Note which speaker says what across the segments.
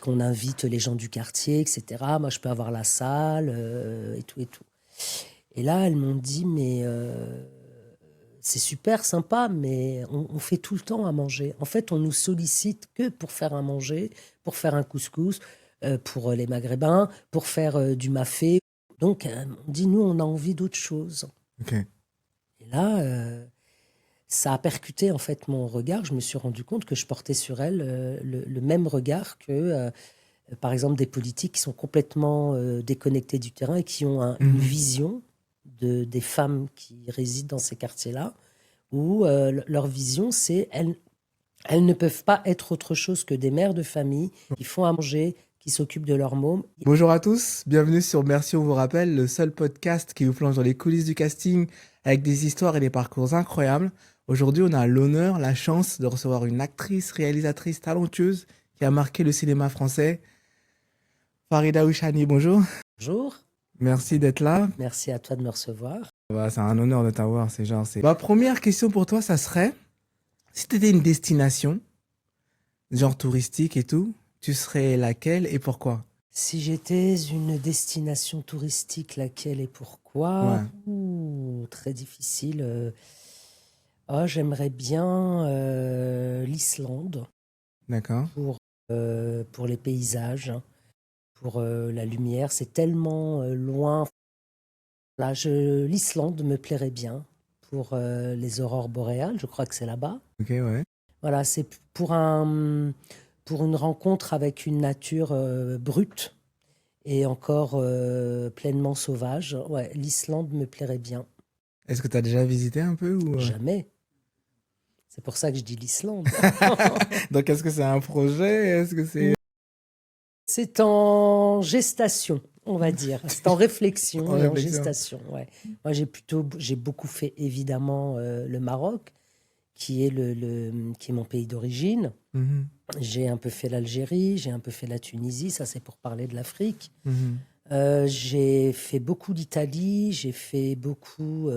Speaker 1: qu'on invite les gens du quartier, etc. Moi, je peux avoir la salle et tout et tout. Et là, elles m'ont dit, mais c'est super sympa, mais on fait tout le temps à manger. En fait, on nous sollicite que pour faire à manger, pour faire un couscous, pour les Maghrébins, pour faire du mafé. Donc, on dit, nous, on a envie d'autre chose.
Speaker 2: Ok.
Speaker 1: Et là, ça a percuté en fait mon regard. Je me suis rendu compte que je portais sur elles le même regard que, par exemple, des politiques qui sont complètement déconnectés du terrain et qui ont une
Speaker 2: Mhm.
Speaker 1: vision des femmes qui résident dans ces quartiers-là, où leur vision, c'est elles ne peuvent pas être autre chose que des mères de famille qui font à manger, qui s'occupent de leurs mômes.
Speaker 2: Bonjour à tous, bienvenue sur Merci, on vous rappelle, le seul podcast qui vous plonge dans les coulisses du casting avec des histoires et des parcours incroyables. Aujourd'hui, on a l'honneur, la chance de recevoir une actrice, réalisatrice talentueuse qui a marqué le cinéma français. Farida Ouchani, bonjour.
Speaker 1: Bonjour,
Speaker 2: Merci d'être là.
Speaker 1: merci à toi de me recevoir.
Speaker 2: Bah, c'est un honneur de t'avoir, c'est... Ma première question pour toi, ça serait, si tu étais une destination, genre touristique et tout, tu serais laquelle et pourquoi?
Speaker 1: Si j'étais une destination touristique, laquelle et pourquoi?
Speaker 2: Ouais,
Speaker 1: Ouh, très difficile. Oh, j'aimerais bien l'Islande
Speaker 2: d'accord.
Speaker 1: pour les paysages, hein, pour la lumière. C'est tellement loin. Là, l'Islande me plairait bien pour les aurores boréales. Je crois que c'est là-bas.
Speaker 2: Ok, ouais.
Speaker 1: Voilà, c'est pour une rencontre avec une nature brute et encore pleinement sauvage. Ouais, l'Islande me plairait bien.
Speaker 2: Est-ce que tu as déjà visité un peu ou...
Speaker 1: Jamais. C'est pour ça que je dis l'Islande.
Speaker 2: Donc, est-ce que c'est un projet? Est-ce que c'est
Speaker 1: C'est en gestation, on va dire. C'est en
Speaker 2: en
Speaker 1: réflexion et en
Speaker 2: réflexion?
Speaker 1: gestation. Ouais. Moi, j'ai beaucoup fait évidemment le Maroc, qui est mon pays d'origine.
Speaker 2: Mhm,
Speaker 1: J'ai un peu fait l'Algérie, j'ai un peu fait la Tunisie. Ça, c'est pour parler de l'Afrique.
Speaker 2: mhm.
Speaker 1: J'ai fait beaucoup d'Italie, j'ai fait beaucoup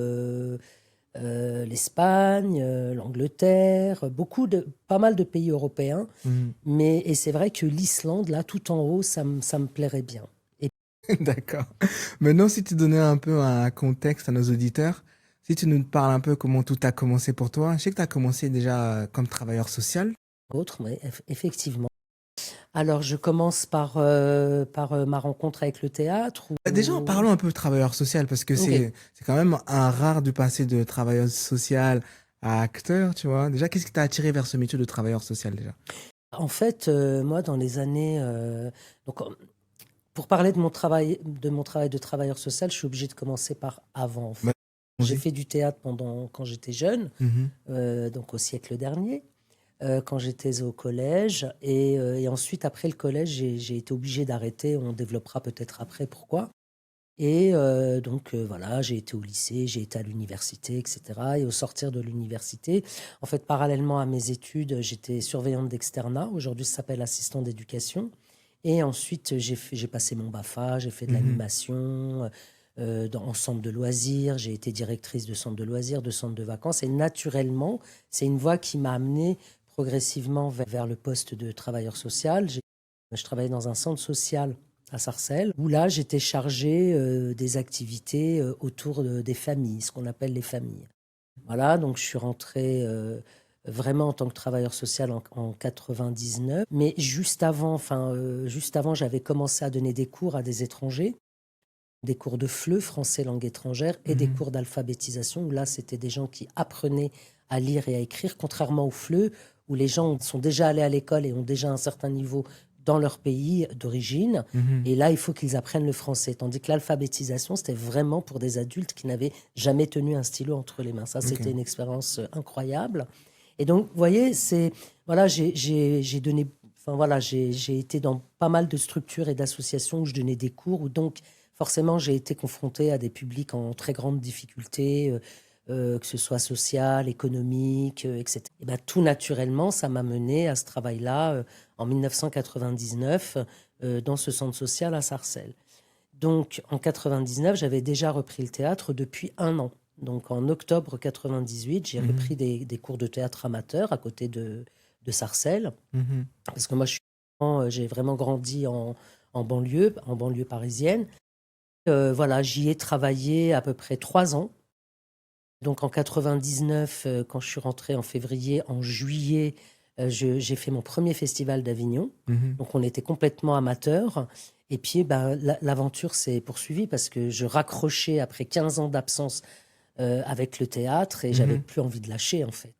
Speaker 1: l'Espagne, l'Angleterre, pas mal de pays européens.
Speaker 2: Mhm.
Speaker 1: Et c'est vrai que l'Islande, là, tout en haut, ça me plairait bien. Et
Speaker 2: D'accord. Maintenant, si tu donnais un peu un contexte à nos auditeurs, si tu nous parles un peu comment tout a commencé pour toi, je sais que tu as commencé déjà comme travailleur social.
Speaker 1: autres, mais effectivement. Alors, je commence par ma rencontre avec le théâtre.
Speaker 2: Déjà, en parlant un peu de travailleur social, parce que
Speaker 1: Ok.
Speaker 2: c'est quand même un rare du passé de travailleur social à acteur, tu vois. Déjà, qu'est-ce qui t'a attiré vers ce métier de travailleur social déjà?
Speaker 1: En fait, moi, dans les années... donc, pour parler de mon travail de travailleur social, je suis obligée de commencer par avant, en
Speaker 2: Bah,
Speaker 1: fait. J'ai
Speaker 2: allons-y.
Speaker 1: fait du théâtre quand j'étais jeune,
Speaker 2: Mhm,
Speaker 1: donc au siècle dernier, quand j'étais au collège. Et ensuite, après le collège, j'ai été obligée d'arrêter. On développera peut-être après pourquoi. Voilà, j'ai été au lycée, j'ai été à l'université, etc. Et au sortir de l'université, en fait, parallèlement à mes études, j'étais surveillante d'externat. Aujourd'hui, ça s'appelle assistant d'éducation. Et ensuite, j'ai passé mon BAFA, j'ai fait de
Speaker 2: mhm.
Speaker 1: l'animation en centre de loisirs. J'ai été directrice de centre de loisirs, de centre de vacances. Et naturellement, c'est une voie qui m'a amenée progressivement vers le poste de travailleur social. Je travaillais dans un centre social à Sarcelles, où là, j'étais chargée des activités autour des familles, ce qu'on appelle les familles. Voilà, donc je suis rentrée vraiment en tant que travailleur social en 99. Mais juste avant, j'avais commencé à donner des cours à des étrangers, des cours de FLE, français langue étrangère, et des
Speaker 2: Mhm.
Speaker 1: cours d'alphabétisation, où là, c'était des gens qui apprenaient à lire et à écrire, contrairement au FLE, où les gens sont déjà allés à l'école et ont déjà un certain niveau dans leur pays d'origine.
Speaker 2: Mhm.
Speaker 1: Et là, il faut qu'ils apprennent le français. Tandis que l'alphabétisation, c'était vraiment pour des adultes qui n'avaient jamais tenu un stylo entre les mains. Ça,
Speaker 2: Ok.
Speaker 1: c'était une expérience incroyable. Et donc, vous voyez, voilà, j'ai donné, enfin voilà, j'ai été dans pas mal de structures et d'associations où je donnais des cours, où donc, forcément, j'ai été confrontée à des publics en très grande difficulté, que ce soit social, économique, etc. Et ben, tout naturellement, ça m'a mené à ce travail-là en 1999 dans ce centre social à Sarcelles. Donc, en 99, j'avais déjà repris le théâtre depuis un an. Donc, en octobre 98, j'ai
Speaker 2: Mhm.
Speaker 1: repris des cours de théâtre amateur à côté de Sarcelles.
Speaker 2: Mhm.
Speaker 1: Parce que moi, J'ai vraiment grandi en banlieue parisienne. Voilà, j'y ai travaillé à peu près 3 ans. Donc en 99, quand je suis rentrée en février, en juillet, j'ai fait mon premier festival d'Avignon.
Speaker 2: Mhm.
Speaker 1: Donc on était complètement amateurs. Et puis ben, l'aventure s'est poursuivie parce que je raccrochais après 15 ans d'absence avec le théâtre et j'avais
Speaker 2: Mhm.
Speaker 1: plus envie de lâcher en fait.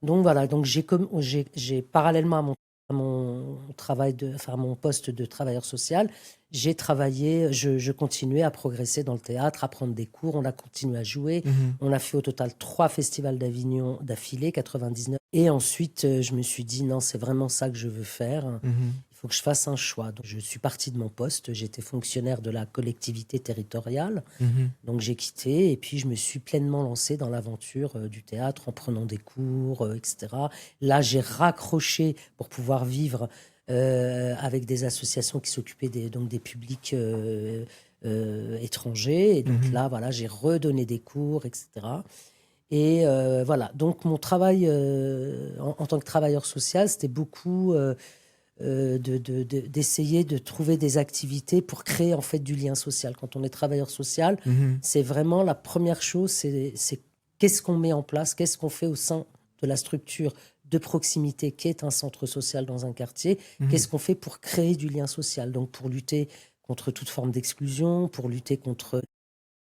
Speaker 1: Donc voilà, donc j'ai parallèlement à mon travail enfin, à mon poste de travailleur social, j'ai travaillé, je continuais à progresser dans le théâtre, à prendre des cours, on a continué à jouer.
Speaker 2: Mhm.
Speaker 1: On a fait au total 3 festivals d'Avignon d'affilée, 99. Et ensuite, je me suis dit, non, c'est vraiment ça que je veux faire.
Speaker 2: Mhm.
Speaker 1: Il faut que je fasse un choix. Donc, je suis partie de mon poste. J'étais fonctionnaire de la collectivité territoriale.
Speaker 2: Mhm.
Speaker 1: Donc j'ai quitté et puis je me suis pleinement lancée dans l'aventure du théâtre en prenant des cours, etc. Là, j'ai raccroché pour pouvoir vivre avec des associations qui s'occupaient donc des publics étrangers. Et donc
Speaker 2: Mhm.
Speaker 1: là, voilà, j'ai redonné des cours, etc. Et voilà, donc mon travail en tant que travailleur social, c'était beaucoup d'essayer de trouver des activités pour créer en fait du lien social. Quand on est travailleur social,
Speaker 2: Mhm.
Speaker 1: c'est vraiment la première chose, c'est qu'est-ce qu'on met en place, qu'est-ce qu'on fait au sein de la structure de proximité qui est un centre social dans un quartier,
Speaker 2: Mhm.
Speaker 1: qu'est-ce qu'on fait pour créer du lien social, donc pour lutter contre toute forme d'exclusion, pour lutter contre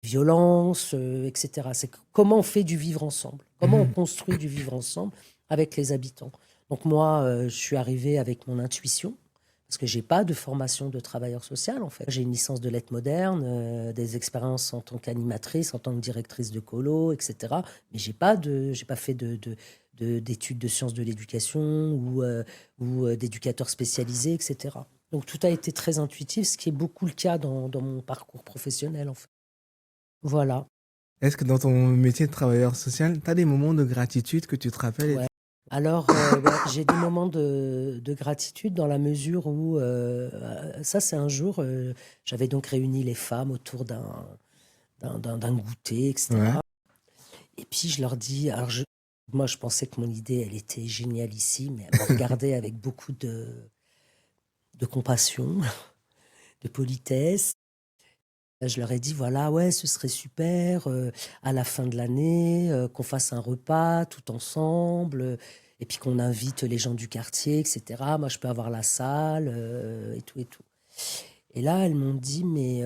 Speaker 1: violence, etc. C'est comment on fait du vivre ensemble, comment on
Speaker 2: Mhm.
Speaker 1: construit du vivre ensemble avec les habitants. Donc moi, je suis arrivée avec mon intuition, parce que j'ai pas de formation de travailleur social en fait. J'ai une licence de lettres modernes, des expériences en tant qu'animatrice, en tant que directrice de colo, etc. Mais j'ai pas fait d'études de sciences de l'éducation ou d'éducateur spécialisé, etc. Donc tout a été très intuitif, ce qui est beaucoup le cas dans mon parcours professionnel en fait. Voilà,
Speaker 2: Est-ce que dans ton métier de travailleur social, tu as des moments de gratitude que tu te rappelles?
Speaker 1: ouais. Alors, ouais, j'ai des moments de gratitude dans la mesure où, ça c'est un jour, j'avais donc réuni les femmes autour d'un goûter,
Speaker 2: Ouais.
Speaker 1: etc. Et puis je leur dis, alors moi je pensais que mon idée, elle était génialissime, mais elles me regardaient avec beaucoup de compassion, de politesse. Je leur ai dit, voilà, ouais, ce serait super à la fin de l'année qu'on fasse un repas tout ensemble et puis qu'on invite les gens du quartier, etc. Moi, je peux avoir la salle et tout et tout. Et là, elles m'ont dit, mais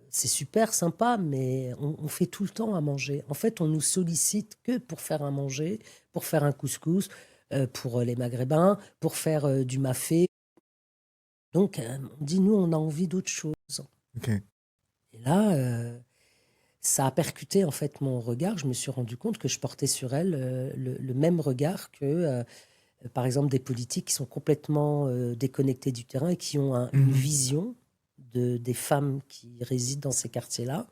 Speaker 1: c'est super sympa, mais on fait tout le temps à manger. En fait, on nous sollicite que pour faire à manger, pour faire un couscous, pour les Maghrébins, pour faire du mafé. Donc, on dit, nous, on a envie d'autre chose.
Speaker 2: Ok.
Speaker 1: Et là, ça a percuté en fait mon regard. Je me suis rendu compte que je portais sur elle le même regard que, par exemple, des politiques qui sont complètement déconnectés du terrain et qui ont une
Speaker 2: Mhm.
Speaker 1: vision des femmes qui résident dans ces quartiers-là,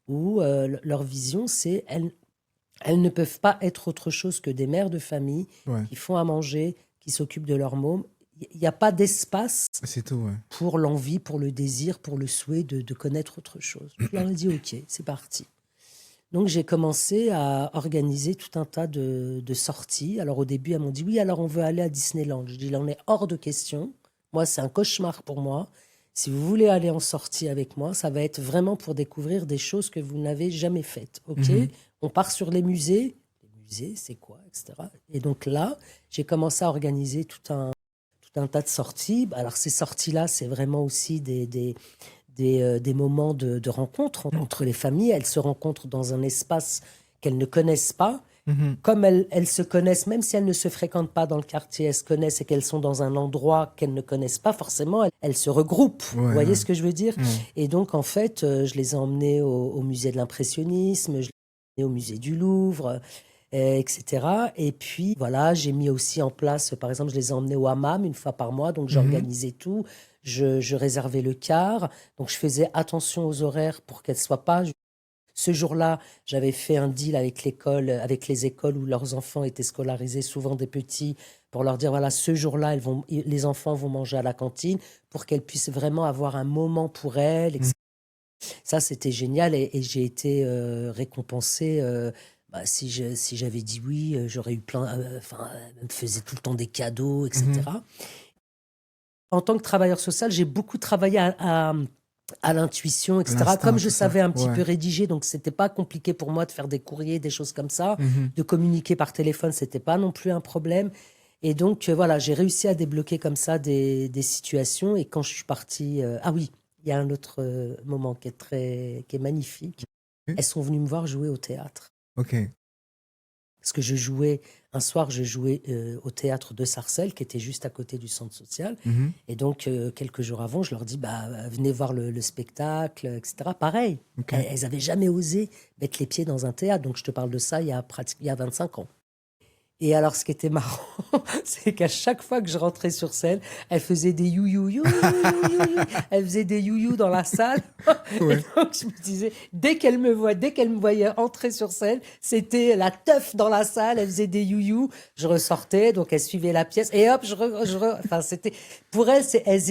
Speaker 1: où leur vision, c'est elles ne peuvent pas être autre chose que des mères de famille
Speaker 2: Ouais.
Speaker 1: qui font à manger, qui s'occupent de leurs mômes. Il n'y a pas d'espace
Speaker 2: C'est tout, ouais.
Speaker 1: pour l'envie, pour le désir, pour le souhait de connaître autre chose. Je leur ai dit, OK, c'est parti. Donc j'ai commencé à organiser tout un tas de sorties. Alors au début, elles m'ont dit, oui, alors on veut aller à Disneyland. Je dis, il en est hors de question. Moi, c'est un cauchemar pour moi. Si vous voulez aller en sortie avec moi, ça va être vraiment pour découvrir des choses que vous n'avez jamais faites. OK?
Speaker 2: Mhm.
Speaker 1: On part sur les musées. Les musées, c'est quoi, etc. Et donc là, j'ai commencé à organiser tout un tas de sorties. Alors ces sorties-là, c'est vraiment aussi des moments de rencontre entre les familles. Elles se rencontrent dans un espace qu'elles ne connaissent pas.
Speaker 2: Mhm.
Speaker 1: Comme elles se connaissent, même si elles ne se fréquentent pas dans le quartier, elles se connaissent et qu'elles sont dans un endroit qu'elles ne connaissent pas forcément, elles se regroupent.
Speaker 2: Ouais,
Speaker 1: Vous voyez
Speaker 2: ouais.
Speaker 1: ce que je veux dire?
Speaker 2: Ouais.
Speaker 1: Et donc, en fait, je les ai emmenées au musée de l'impressionnisme, je les ai emmenées au musée du Louvre, etc. Et puis, voilà, j'ai mis aussi en place, par exemple, je les ai emmenés au hammam une fois par mois, donc
Speaker 2: Mhm.
Speaker 1: j'organisais tout, je réservais le car, donc je faisais attention aux horaires pour qu'elles ne soient pas. Ce jour-là, j'avais fait un deal avec l'école, avec les écoles où leurs enfants étaient scolarisés, souvent des petits, pour leur dire, voilà, ce jour-là, les enfants vont manger à la cantine pour qu'elles puissent vraiment avoir un moment pour elles,
Speaker 2: Mhm.
Speaker 1: etc. Ça, c'était génial et j'ai été récompensée. Bah, si j'avais dit oui, j'aurais eu plein. Enfin, elle me faisait tout le temps des cadeaux,
Speaker 2: Mhm.
Speaker 1: etc. en tant que travailleur social, j'ai beaucoup travaillé à l'intuition, etc.
Speaker 2: L'instinct,
Speaker 1: Comme je
Speaker 2: tout ça.
Speaker 1: savais un petit
Speaker 2: Ouais.
Speaker 1: peu rédiger, donc c'était pas compliqué pour moi de faire des courriers, des choses comme ça.
Speaker 2: Mhm.
Speaker 1: De communiquer par téléphone, c'était pas non plus un problème. Et donc, voilà, j'ai réussi à débloquer comme ça des situations. Et quand je suis partie... ah oui, il y a un autre moment qui est magnifique.
Speaker 2: Oui.
Speaker 1: Elles sont venues me voir jouer au théâtre.
Speaker 2: Ok.
Speaker 1: Parce que un soir, je jouais au théâtre de Sarcelles, qui était juste à côté du centre social.
Speaker 2: Mhm.
Speaker 1: Et donc, quelques jours avant, je leur dis, venez voir le spectacle, etc. Pareil,
Speaker 2: Ok.
Speaker 1: elles n'avaient jamais osé mettre les pieds dans un théâtre. Donc, je te parle de ça il y a 25 ans. Et alors, ce qui était marrant, c'est qu'à chaque fois que je rentrais sur scène, elle faisait des you-you, you-you. Elle faisait des you-you dans la salle.
Speaker 2: Ouais.
Speaker 1: Et donc, je me disais, dès qu'elle me voyait entrer sur scène, c'était la teuf dans la salle. Elle faisait des you-you. Je ressortais, donc elle suivait la pièce. Et hop, enfin, c'était, pour elles, elles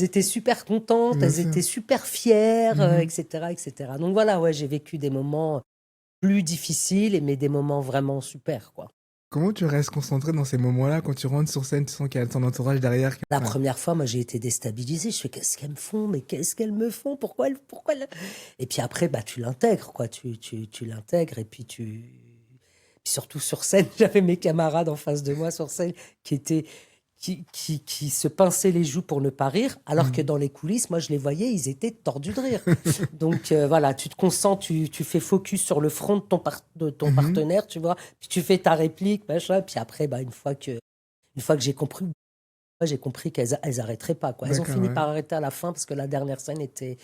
Speaker 1: étaient super contentes,
Speaker 2: Bien
Speaker 1: elles
Speaker 2: sûr.
Speaker 1: étaient super fières,
Speaker 2: Mhm.
Speaker 1: etc., etc. Donc voilà, ouais, j'ai vécu des moments plus difficiles, mais des moments vraiment super, quoi.
Speaker 2: Comment tu restes concentré dans ces moments-là quand tu rentres sur scène, tu sens qu'il y a ton entourage derrière qui...
Speaker 1: La
Speaker 2: Ouais.
Speaker 1: première fois, moi, j'ai été déstabilisée. Je fais, qu'est-ce qu'elles me font? Mais qu'est-ce qu'elles me font? Pourquoi Et puis après, tu l'intègres, quoi. Tu l'intègres et puis Puis surtout sur scène, j'avais mes camarades en face de moi sur scène qui se pinçaient les joues pour ne pas rire, alors que
Speaker 2: Mhm.
Speaker 1: dans les coulisses, moi, je les voyais, ils étaient tordus de rire. Donc voilà, tu te concentres, tu fais focus sur le front de ton
Speaker 2: Mhm.
Speaker 1: partenaire, tu vois, puis tu fais ta réplique, machin, puis après, une fois que j'ai compris qu'elles arrêteraient pas, quoi. Elles ont
Speaker 2: D'accord,
Speaker 1: fini
Speaker 2: ouais.
Speaker 1: par arrêter à la fin parce que la dernière scène était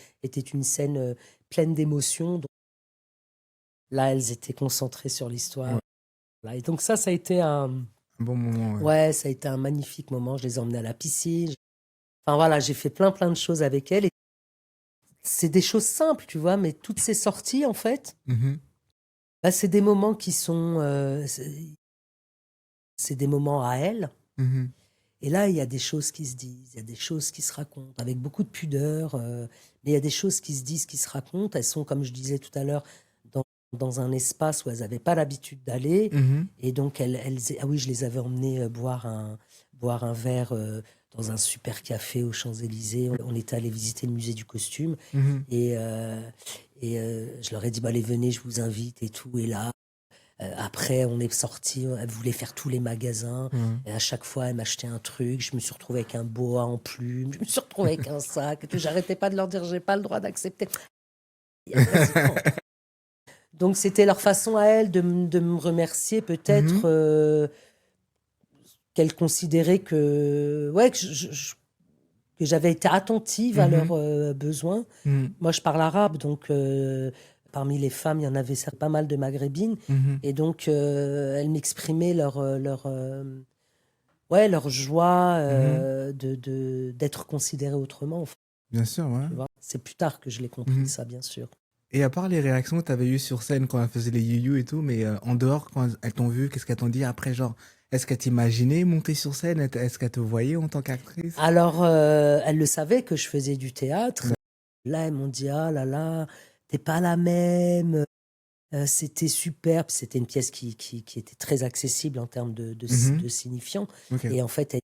Speaker 1: une scène pleine d'émotions. Donc là, elles étaient concentrées sur l'histoire.
Speaker 2: Ouais.
Speaker 1: Voilà. Et donc ça a été
Speaker 2: Un bon moment, ouais.
Speaker 1: ouais, ça a été un magnifique moment. Je les ai emmenées à la piscine. Enfin voilà, j'ai fait plein de choses avec elles. Et c'est des choses simples, tu vois, mais toutes ces sorties, en fait,
Speaker 2: Mhm.
Speaker 1: c'est des moments qui sont, c'est des moments à elles.
Speaker 2: Mhm.
Speaker 1: Et là, il y a des choses qui se disent, il y a des choses qui se racontent, avec beaucoup de pudeur, mais il y a des choses qui se disent, qui se racontent. Elles sont, comme je disais tout à l'heure, dans un espace où elles n'avaient pas l'habitude d'aller.
Speaker 2: Mhm.
Speaker 1: Et donc, ah oui, je les avais emmenées boire un verre dans un super café aux Champs-Élysées. On était allé visiter le musée du costume.
Speaker 2: Mhm.
Speaker 1: Et, je leur ai dit, allez, venez, je vous invite et tout. Et là, après, on est sortis, elle voulait faire tous les magasins.
Speaker 2: Ouais.
Speaker 1: Et à chaque fois, elle m'achetait un truc. Je me suis retrouvée avec un boa en plume. Je me suis retrouvée avec un sac. Et tout. J'arrêtais pas de leur dire, j'ai pas le droit d'accepter. Vas-y, prends. Donc, c'était leur façon à elles de me remercier, peut-être
Speaker 2: Mhm.
Speaker 1: qu'elles considéraient que, ouais, que j'avais été attentive à leurs
Speaker 2: Mhm.
Speaker 1: besoins.
Speaker 2: Mhm.
Speaker 1: Moi, je parle arabe, donc parmi les femmes, il y en avait pas mal de maghrébines.
Speaker 2: Mhm.
Speaker 1: Et donc, elles m'exprimaient ouais, leur joie
Speaker 2: Mhm.
Speaker 1: d'être considérées autrement. Enfin,
Speaker 2: Bien sûr, ouais.
Speaker 1: tu vois. C'est plus tard que je l'ai compris,
Speaker 2: Mhm.
Speaker 1: ça, bien sûr.
Speaker 2: Et à part les réactions que tu avais eues sur scène quand elle faisait les you et tout, mais en dehors, quand elles t'ont vu, qu'est-ce qu'elles t'ont dit après, genre, est-ce qu'elles t'imaginaient monter sur scène? Est-ce qu'elles te voyaient en tant qu'actrice?
Speaker 1: Alors, elles le savaient que je faisais du théâtre. Là, elles m'ont dit, ah là là, t'es pas la même. C'était superbe. C'était une pièce qui était très accessible en termes
Speaker 2: Mhm.
Speaker 1: de signifiants.
Speaker 2: Ok.
Speaker 1: Et en fait,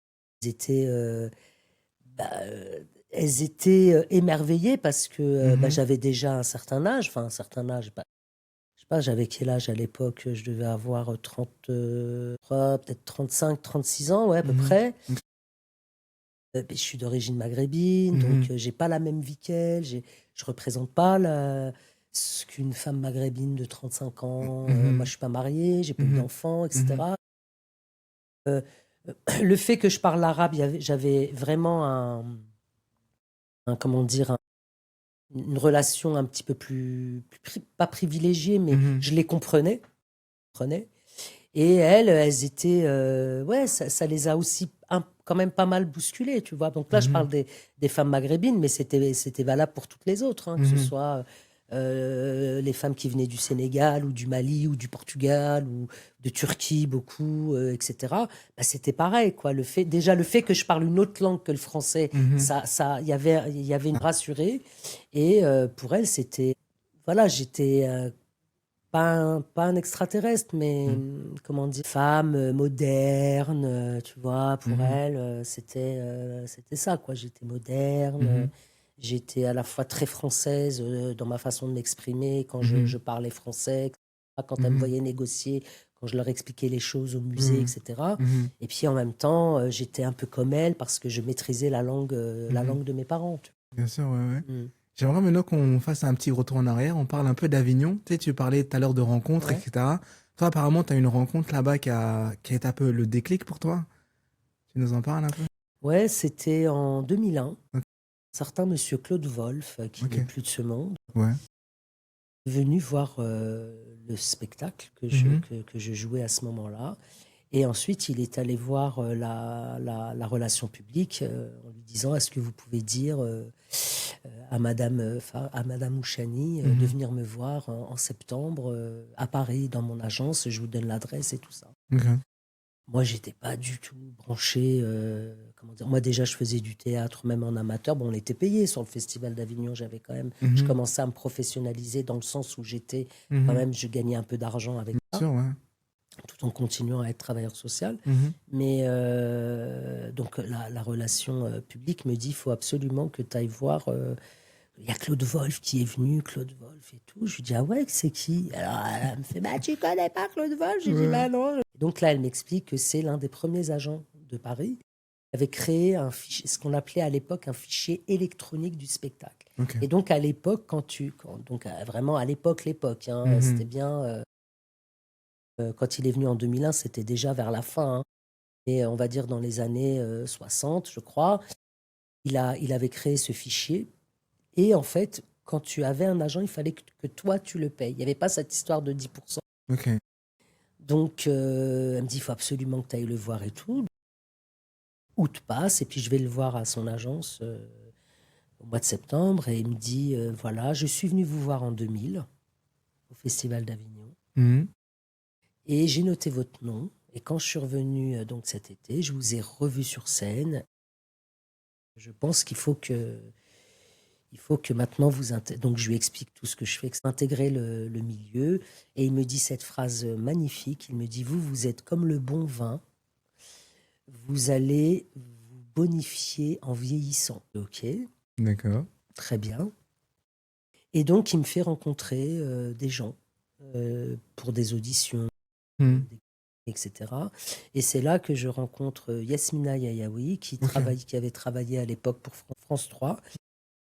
Speaker 1: étaient, euh, elles étaient émerveillées parce que
Speaker 2: Mhm.
Speaker 1: j'avais déjà un certain âge. Enfin, un certain âge. Je sais pas, j'avais quel âge à l'époque? Je devais avoir 33, peut-être 35, 36 ans, ouais, à peu
Speaker 2: Mhm.
Speaker 1: près. Je suis d'origine maghrébine,
Speaker 2: Mhm.
Speaker 1: donc j'ai pas la même vie qu'elle. Je représente pas ce qu'une femme maghrébine de 35 ans. Moi,
Speaker 2: Mhm.
Speaker 1: je suis pas mariée, j'ai pas eu
Speaker 2: Mhm.
Speaker 1: d'enfants,
Speaker 2: Mhm.
Speaker 1: etc. Le fait que je parle arabe, j'avais vraiment comment dire, une relation un petit peu pas privilégiée, mais
Speaker 2: Mhm.
Speaker 1: je les comprenais. Et elles étaient, ouais, ça les a aussi quand même pas mal bousculées, tu vois. Donc là, je
Speaker 2: Mhm.
Speaker 1: parle des femmes maghrébines, mais c'était valable pour toutes les autres, hein, que ce
Speaker 2: Mhm.
Speaker 1: soit les femmes qui venaient du Sénégal ou du Mali ou du Portugal ou de Turquie, beaucoup, etc. C'était pareil, quoi. Déjà, le fait que je parle une autre langue que le français,
Speaker 2: Mhm.
Speaker 1: il y avait une rassurée. Et pour elles, c'était, voilà, j'étais pas un extraterrestre, mais comment dire, femme moderne, tu vois, pour elle, c'était ça, quoi. J'étais moderne, j'étais à la fois très française dans ma façon de m'exprimer quand je parlais français, quand elle me voyait négocier, quand je leur expliquais les choses au musée, etc. Et puis en même temps, j'étais un peu comme elle parce que je maîtrisais la langue de mes parents. Tu
Speaker 2: Bien sûr, ouais, ouais.
Speaker 1: vois.
Speaker 2: J'aimerais maintenant qu'on fasse un petit retour en arrière. On parle un peu d'Avignon. Tu sais, tu parlais tout à l'heure de rencontres,
Speaker 1: Ouais.
Speaker 2: etc. Toi, apparemment, tu as une rencontre là-bas qui a été un peu le déclic pour toi. Tu nous en parles un peu?
Speaker 1: Ouais, c'était en 2001.
Speaker 2: Ok.
Speaker 1: Certain monsieur Claude Wolff, qui
Speaker 2: Ok.
Speaker 1: n'est plus de ce monde,
Speaker 2: Ouais.
Speaker 1: est venu voir le spectacle que je jouais à ce moment-là. Et ensuite, il est allé voir la relation publique en lui disant, est-ce que vous pouvez dire à Madame Mouchani de venir me voir en septembre à Paris, dans mon agence, je vous donne l'adresse et tout ça.
Speaker 2: Ok.
Speaker 1: Moi, j'étais pas du tout branché. Comment dire. Moi, déjà, je faisais du théâtre, même en amateur. Bon, on était payé sur le Festival d'Avignon. J'avais quand même, je commençais à me professionnaliser dans le sens où j'étais quand même, je gagnais un peu d'argent avec
Speaker 2: Bien
Speaker 1: ça,
Speaker 2: sûr, ouais.
Speaker 1: tout en continuant à être travailleur social. Mais donc, la relation publique me dit, il faut absolument que tu ailles voir. Il y a Claude Wolff qui est venu, Claude Wolff et tout. Je lui dis, ah ouais, c'est qui? Alors, elle me fait, bah, tu connais pas Claude Wolff? Je lui dis, bah non. Donc là, elle m'explique que c'est l'un des premiers agents de Paris qui avait créé un fichier, ce qu'on appelait à l'époque un fichier électronique du spectacle.
Speaker 2: Ok.
Speaker 1: Et donc, à l'époque, donc vraiment à l'époque, hein, c'était bien, quand il est venu en 2001, c'était déjà vers la fin, hein. Et on va dire dans les années 60, je crois, il avait créé ce fichier. Et en fait, quand tu avais un agent, il fallait que toi, tu le payes. Il n'y avait pas cette histoire de 10%.
Speaker 2: Ok.
Speaker 1: Donc, elle me dit, il faut absolument que tu ailles le voir et tout. Août passe, et puis je vais le voir à son agence au mois de septembre, et il me dit, voilà, je suis venu vous voir en 2000 au Festival d'Avignon, et j'ai noté votre nom. Et quand je suis revenu donc cet été, je vous ai revu sur scène. Je pense qu'il faut que maintenant vous donc je lui explique tout ce que je fais, intégrer le milieu. Et il me dit cette phrase magnifique. Il me dit, vous êtes comme le bon vin. Vous allez vous bonifier en vieillissant. Ok,
Speaker 2: D'accord.
Speaker 1: très bien. Et donc, il me fait rencontrer des gens pour des auditions, etc. Et c'est là que je rencontre Yasmina Yayaoui, qui avait travaillé à l'époque pour France 3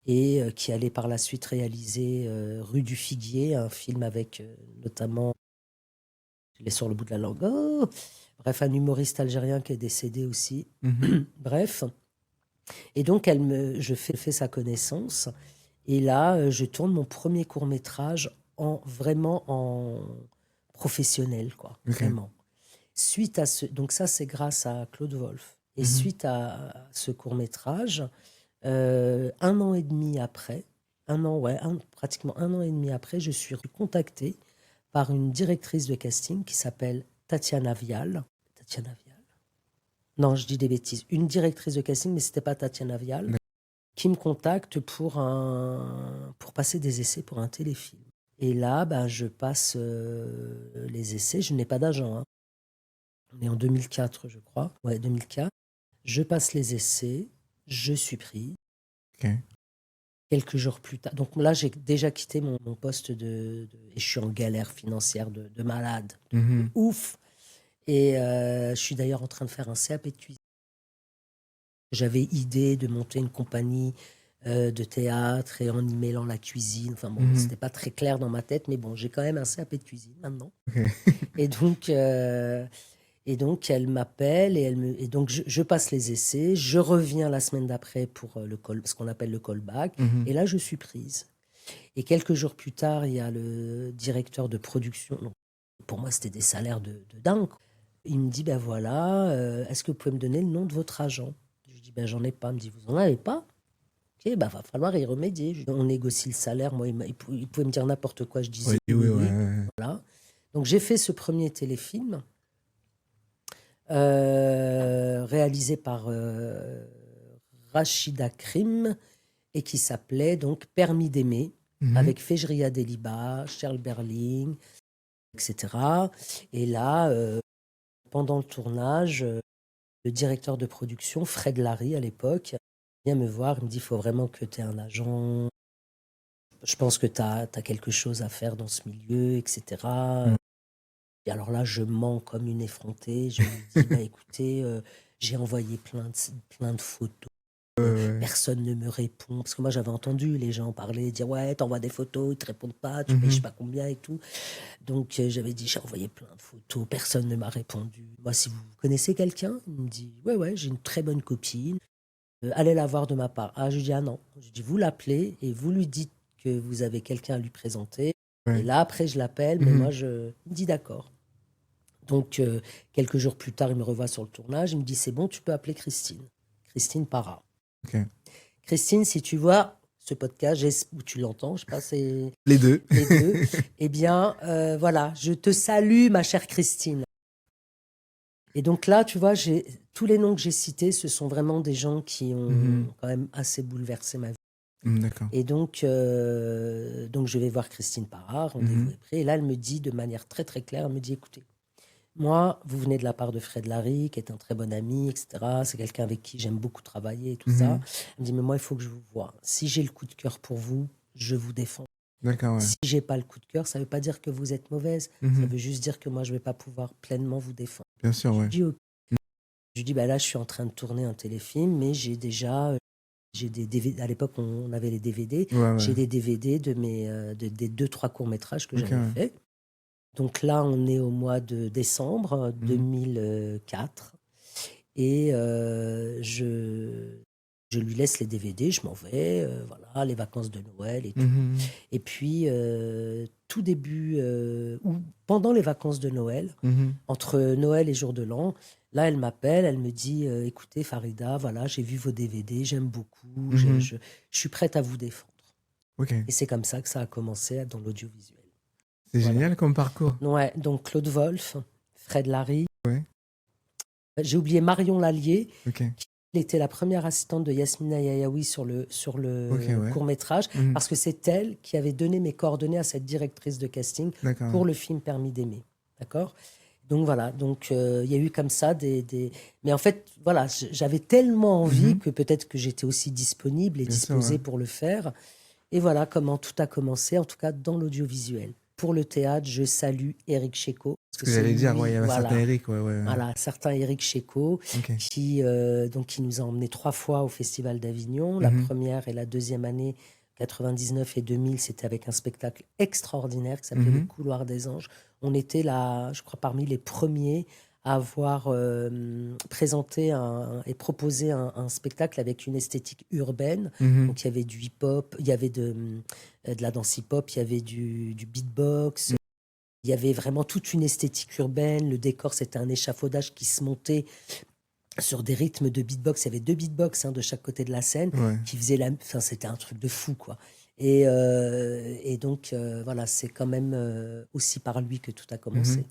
Speaker 1: et qui allait par la suite réaliser Rue du Figuier, un film avec notamment, je l'ai sur le bout de la langue, bref, un humoriste algérien qui est décédé aussi. Bref. Et donc, je fais sa connaissance. Et là, je tourne mon premier court-métrage vraiment en professionnel, quoi, vraiment. Suite à donc ça, c'est grâce à Claude Wolff. Et suite à ce court-métrage, un an et demi après, pratiquement un an et demi après, je suis contactée par une directrice de casting qui s'appelle Tatiana Vial. Tatiana Vial. Non, je dis des bêtises. Une directrice de casting, mais c'était pas Tatiana Vial, qui me contacte pour passer des essais pour un téléfilm. Et là, ben, je passe les essais. Je n'ai pas d'agent, hein. On est en 2004, je crois. Ouais, 2004. Je passe les essais. Je suis pris.
Speaker 2: Ok.
Speaker 1: Quelques jours plus tard. Donc là, j'ai déjà quitté mon poste et je suis en galère financière de malade. De ouf. Et je suis d'ailleurs en train de faire un CAP de cuisine. J'avais idée de monter une compagnie de théâtre et en y mêlant la cuisine. Enfin bon, c'était pas très clair dans ma tête, mais bon, j'ai quand même un CAP de cuisine maintenant. Et donc, elle m'appelle et donc je passe les essais. Je reviens la semaine d'après pour ce qu'on appelle le callback. Et là, je suis prise. Et quelques jours plus tard, il y a le directeur de production. Donc, pour moi, c'était des salaires de dingue. Il me dit, ben voilà, est-ce que vous pouvez me donner le nom de votre agent? Je dis, ben j'en ai pas. Il me dit, vous en avez pas? Ok, ben va falloir y remédier. On négocie le salaire. Moi, il pouvait me dire n'importe quoi. Je disais oui. Voilà. Donc j'ai fait ce premier téléfilm réalisé par Rachida Krim et qui s'appelait donc Permis d'aimer, avec Fejria Deliba, Charles Berling, etc. Et là, pendant le tournage, le directeur de production, Fred Larry à l'époque, vient me voir, il me dit, il faut vraiment que tu aies un agent. Je pense que tu as quelque chose à faire dans ce milieu, etc.
Speaker 2: Mm.
Speaker 1: Et alors là, je mens comme une effrontée. Je lui dis, bah, écoutez, j'ai envoyé plein de photos.
Speaker 2: Ouais.
Speaker 1: Personne ne me répond. Parce que moi, j'avais entendu les gens parler, dire, ouais, t'envoies des photos, ils te répondent pas, tu payes je sais pas combien et tout. Donc, j'avais dit, j'ai envoyé plein de photos, personne ne m'a répondu. Moi, si vous connaissez quelqu'un, il me dit, ouais, j'ai une très bonne copine. Allez la voir de ma part. Ah, je lui dis, ah non. Je dis, vous l'appelez et vous lui dites que vous avez quelqu'un à lui présenter.
Speaker 2: Ouais.
Speaker 1: Et là, après, je l'appelle, mais moi, il me dit d'accord. Donc, quelques jours plus tard, il me revoit sur le tournage. Il me dit, c'est bon, tu peux appeler Christine. Christine Parra.
Speaker 2: Ok.
Speaker 1: Christine, si tu vois ce podcast, ou tu l'entends, je sais pas, c'est
Speaker 2: Les deux.
Speaker 1: les deux, eh bien, voilà, je te salue, ma chère Christine. Et donc là, tu vois, tous les noms que j'ai cités, ce sont vraiment des gens qui ont quand même assez bouleversé ma vie.
Speaker 2: D'accord.
Speaker 1: Et donc je vais voir Christine Parra, rendez-vous est pris. Et là, elle me dit de manière très très claire, elle me dit, écoutez, moi, vous venez de la part de Fred Larry, qui est un très bon ami, etc. C'est quelqu'un avec qui j'aime beaucoup travailler et tout ça. Elle me dit, mais moi, il faut que je vous voie. Si j'ai le coup de cœur pour vous, je vous défends.
Speaker 2: D'accord, ouais.
Speaker 1: Si j'ai pas le coup de cœur, ça veut pas dire que vous êtes mauvaise. Ça veut juste dire que moi, je vais pas pouvoir pleinement vous défendre.
Speaker 2: Bien sûr, ouais.
Speaker 1: Je dis, ok. Je dis, bah là, je suis en train de tourner un téléfilm, mais j'ai des DVD. À l'époque, on avait les DVD.
Speaker 2: Ouais.
Speaker 1: J'ai des DVD des 2-3 courts-métrages que
Speaker 2: Ok,
Speaker 1: j'avais
Speaker 2: ouais.
Speaker 1: fait. Donc là, on est au mois de décembre 2004. Et je lui laisse les DVD, je m'en vais, voilà, les vacances de Noël et tout. Et puis, tout début, ou pendant les vacances de Noël, entre Noël et Jour de l'An, là, elle m'appelle, elle me dit, écoutez, Farida, voilà, j'ai vu vos DVD, j'aime beaucoup, je suis prête à vous défendre.
Speaker 2: Ok.
Speaker 1: Et c'est comme ça que ça a commencé dans l'audiovisuel.
Speaker 2: C'est
Speaker 1: Voilà.
Speaker 2: génial comme parcours.
Speaker 1: Ouais, donc Claude Wolf, Fred Larry.
Speaker 2: Ouais.
Speaker 1: J'ai oublié Marion Lallier,
Speaker 2: Ok.
Speaker 1: qui était la première assistante de Yasmina Yayaoui sur le
Speaker 2: Ok, ouais.
Speaker 1: court-métrage, parce que c'est elle qui avait donné mes coordonnées à cette directrice de casting
Speaker 2: D'accord.
Speaker 1: pour le film Permis d'aimer. D'accord ? Donc voilà, donc il y a eu comme ça Mais en fait, voilà, j'avais tellement envie que peut-être que j'étais aussi disponible et
Speaker 2: Bien sûr,
Speaker 1: disposée
Speaker 2: ouais.
Speaker 1: pour le faire. Et voilà comment tout a commencé, en tout cas dans l'audiovisuel. Pour le théâtre, je salue Éric Checo.
Speaker 2: Ce que j'allais dire, ouais, il y avait un
Speaker 1: voilà,
Speaker 2: certain Eric, ouais.
Speaker 1: voilà, certain Éric Checo,
Speaker 2: Ok.
Speaker 1: qui nous a emmenés 3 fois au Festival d'Avignon. La première et la deuxième année, 99 et 2000, c'était avec un spectacle extraordinaire qui s'appelait Le Couloir des Anges. On était là, je crois, parmi les premiers à avoir présenté et proposé un spectacle avec une esthétique urbaine. Donc, il y avait du hip-hop, il y avait de la danse hip-hop, il y avait du beatbox. Il y avait vraiment toute une esthétique urbaine. Le décor, c'était un échafaudage qui se montait sur des rythmes de beatbox. Il y avait 2 beatbox de chaque côté de la scène qui faisaient Enfin, c'était un truc de fou, quoi. Et donc, voilà, c'est quand même aussi par lui que tout a commencé.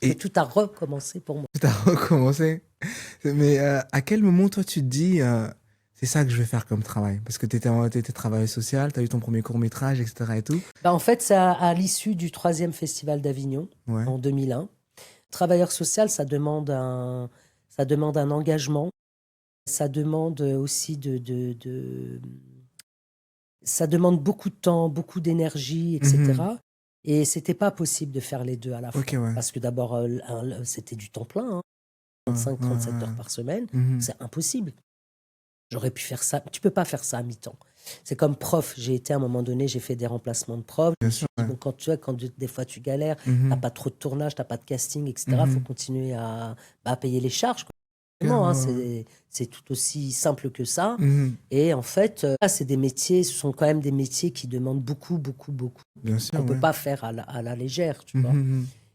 Speaker 1: Et tout a recommencé pour moi.
Speaker 2: Tout a recommencé. Mais à quel moment, toi, tu te dis, c'est ça que je vais faire comme travail? Parce que tu étais travailleuse sociale, tu as eu ton premier court-métrage, etc. et tout.
Speaker 1: Bah, en fait, c'est à l'issue du 3e Festival d'Avignon, en 2001. Travailleur social, ça demande un engagement. Ça demande aussi ça demande beaucoup de temps, beaucoup d'énergie, etc. Et c'était pas possible de faire les deux à la fois.
Speaker 2: Ok, ouais.
Speaker 1: Parce que d'abord, c'était du temps plein, 35-37 heures par semaine. C'est impossible. J'aurais pu faire ça. Tu peux pas faire ça à mi-temps. C'est comme prof. J'ai été à un moment donné, j'ai fait des remplacements de prof.
Speaker 2: Bien sûr, ouais.
Speaker 1: Donc, quand des fois tu galères, t'as pas trop de tournage, t'as pas de casting, etc. Faut continuer à payer les charges, quoi. Vraiment, c'est tout aussi simple que ça. Et en fait, c'est des métiers, ce sont quand même des métiers qui demandent beaucoup, beaucoup, beaucoup.
Speaker 2: Bien sûr,
Speaker 1: On peut pas faire à la légère, tu vois.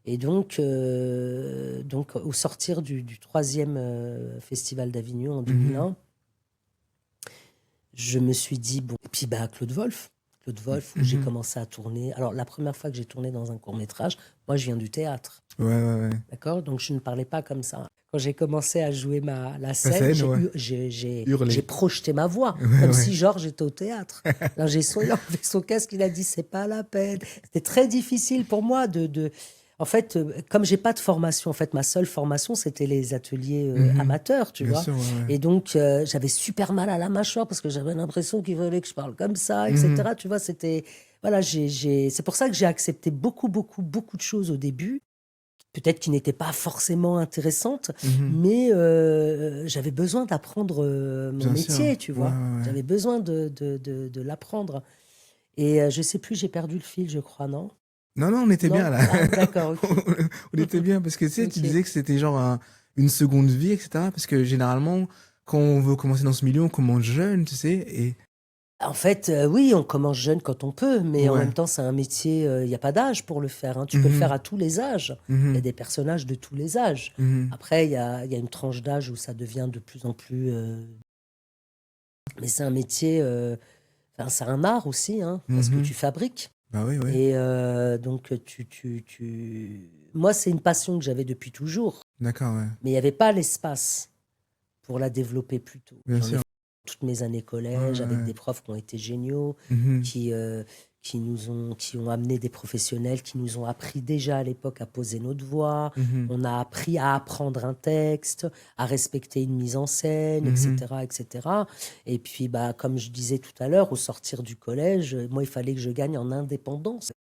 Speaker 1: Et donc, au sortir du 3e Festival d'Avignon en 2001, je me suis dit, bon, et puis Claude Wolf, où j'ai commencé à tourner. Alors, la première fois que j'ai tourné dans un court-métrage, moi, je viens du théâtre.
Speaker 2: Ouais.
Speaker 1: D'accord ? Donc, je ne parlais pas comme ça. Quand j'ai commencé à jouer la scène, j'ai projeté ma voix, comme si, genre, j'étais au théâtre. L'ingé son, il a enlevé son casque, il a dit, c'est pas la peine. C'était très difficile pour moi En En fait, comme j'ai pas de formation, en fait, ma seule formation, c'était les ateliers amateurs, tu
Speaker 2: Bien
Speaker 1: vois.
Speaker 2: sûr, ouais, ouais.
Speaker 1: Et donc, j'avais super mal à la mâchoire parce que j'avais l'impression qu'il fallait que je parle comme ça,
Speaker 2: Mhm.
Speaker 1: etc. Tu vois, c'était... Voilà, c'est pour ça que j'ai accepté beaucoup, beaucoup, beaucoup de choses au début, peut-être qui n'étaient pas forcément intéressantes,
Speaker 2: Mhm.
Speaker 1: mais j'avais besoin d'apprendre mon
Speaker 2: Bien sûr.
Speaker 1: métier, tu
Speaker 2: Ouais,
Speaker 1: vois.
Speaker 2: ouais, ouais.
Speaker 1: J'avais besoin de l'apprendre. Et je sais plus, j'ai perdu le fil, je crois, non?
Speaker 2: Non, non, on était bien
Speaker 1: Non?
Speaker 2: là.
Speaker 1: Ah, d'accord, ok.
Speaker 2: On était bien parce que tu sais, tu
Speaker 1: Ok.
Speaker 2: disais que c'était genre une seconde vie, etc. Parce que généralement, quand on veut commencer dans ce milieu, on commence jeune, tu sais. Et
Speaker 1: En fait, oui, on commence jeune quand on peut, mais en même
Speaker 2: ouais.
Speaker 1: temps, c'est un métier, il n'y a pas d'âge pour le faire, hein. Tu peux le faire
Speaker 2: Mhm.
Speaker 1: à tous les âges. Il y a
Speaker 2: Mhm.
Speaker 1: des personnages de tous les âges.
Speaker 2: Mhm.
Speaker 1: Après, il y a une tranche d'âge où ça devient de plus en plus... mais c'est un métier, enfin, c'est un art aussi, hein, parce que
Speaker 2: Mhm.
Speaker 1: tu fabriques.
Speaker 2: Bah oui, oui.
Speaker 1: Et donc, moi, c'est une passion que j'avais depuis toujours,
Speaker 2: D'accord, ouais.
Speaker 1: mais il n'y avait pas l'espace pour la développer plus tôt.
Speaker 2: Bien
Speaker 1: J'en ai
Speaker 2: sûr.
Speaker 1: fait toutes mes années
Speaker 2: Ouais, ouais,
Speaker 1: collège avec
Speaker 2: ouais.
Speaker 1: des profs qui ont été géniaux,
Speaker 2: Mhm.
Speaker 1: qui ont amené des professionnels, qui nous ont appris déjà à l'époque à poser notre voix.
Speaker 2: Mhm.
Speaker 1: On a appris à apprendre un texte, à respecter une mise en scène,
Speaker 2: Mhm.
Speaker 1: etc., etc. Et puis, bah, comme je disais tout à l'heure, au sortir du collège, moi, il fallait que je gagne en indépendance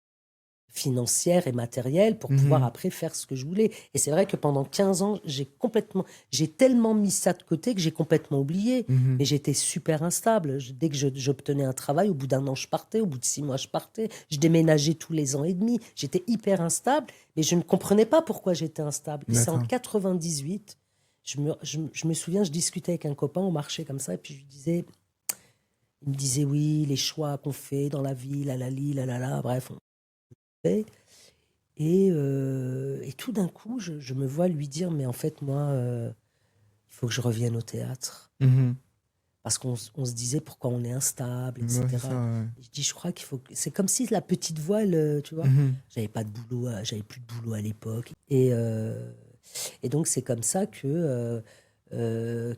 Speaker 1: financière et matérielle pour pouvoir
Speaker 2: Mhm.
Speaker 1: après faire ce que je voulais. Et c'est vrai que pendant 15 ans, j'ai tellement mis ça de côté que j'ai complètement oublié.
Speaker 2: Mhm.
Speaker 1: Mais j'étais super instable. Dès que j'obtenais un travail, au bout d'un an, je partais. Au bout de 6 mois, je partais. Je déménageais tous les ans et demi. J'étais hyper instable, mais je ne comprenais pas pourquoi j'étais instable. Et c'est en
Speaker 2: D'accord.
Speaker 1: 98, je me souviens, je discutais avec un copain au marché comme ça, et puis il me disait, oui, les choix qu'on fait dans la vie, la la li, la la, bref, on fait. Et tout d'un coup, je me vois lui dire, mais en fait, moi, il faut que je revienne au théâtre.
Speaker 2: Mhm.
Speaker 1: Parce on se disait pourquoi on est instable,
Speaker 2: Ouais, c'est ça,
Speaker 1: etc.
Speaker 2: ouais.
Speaker 1: Je dis, je crois qu'il faut... C'est comme si la petite voix, tu vois,
Speaker 2: Mhm.
Speaker 1: j'avais pas de boulot, j'avais plus de boulot à l'époque. Et donc, c'est comme ça que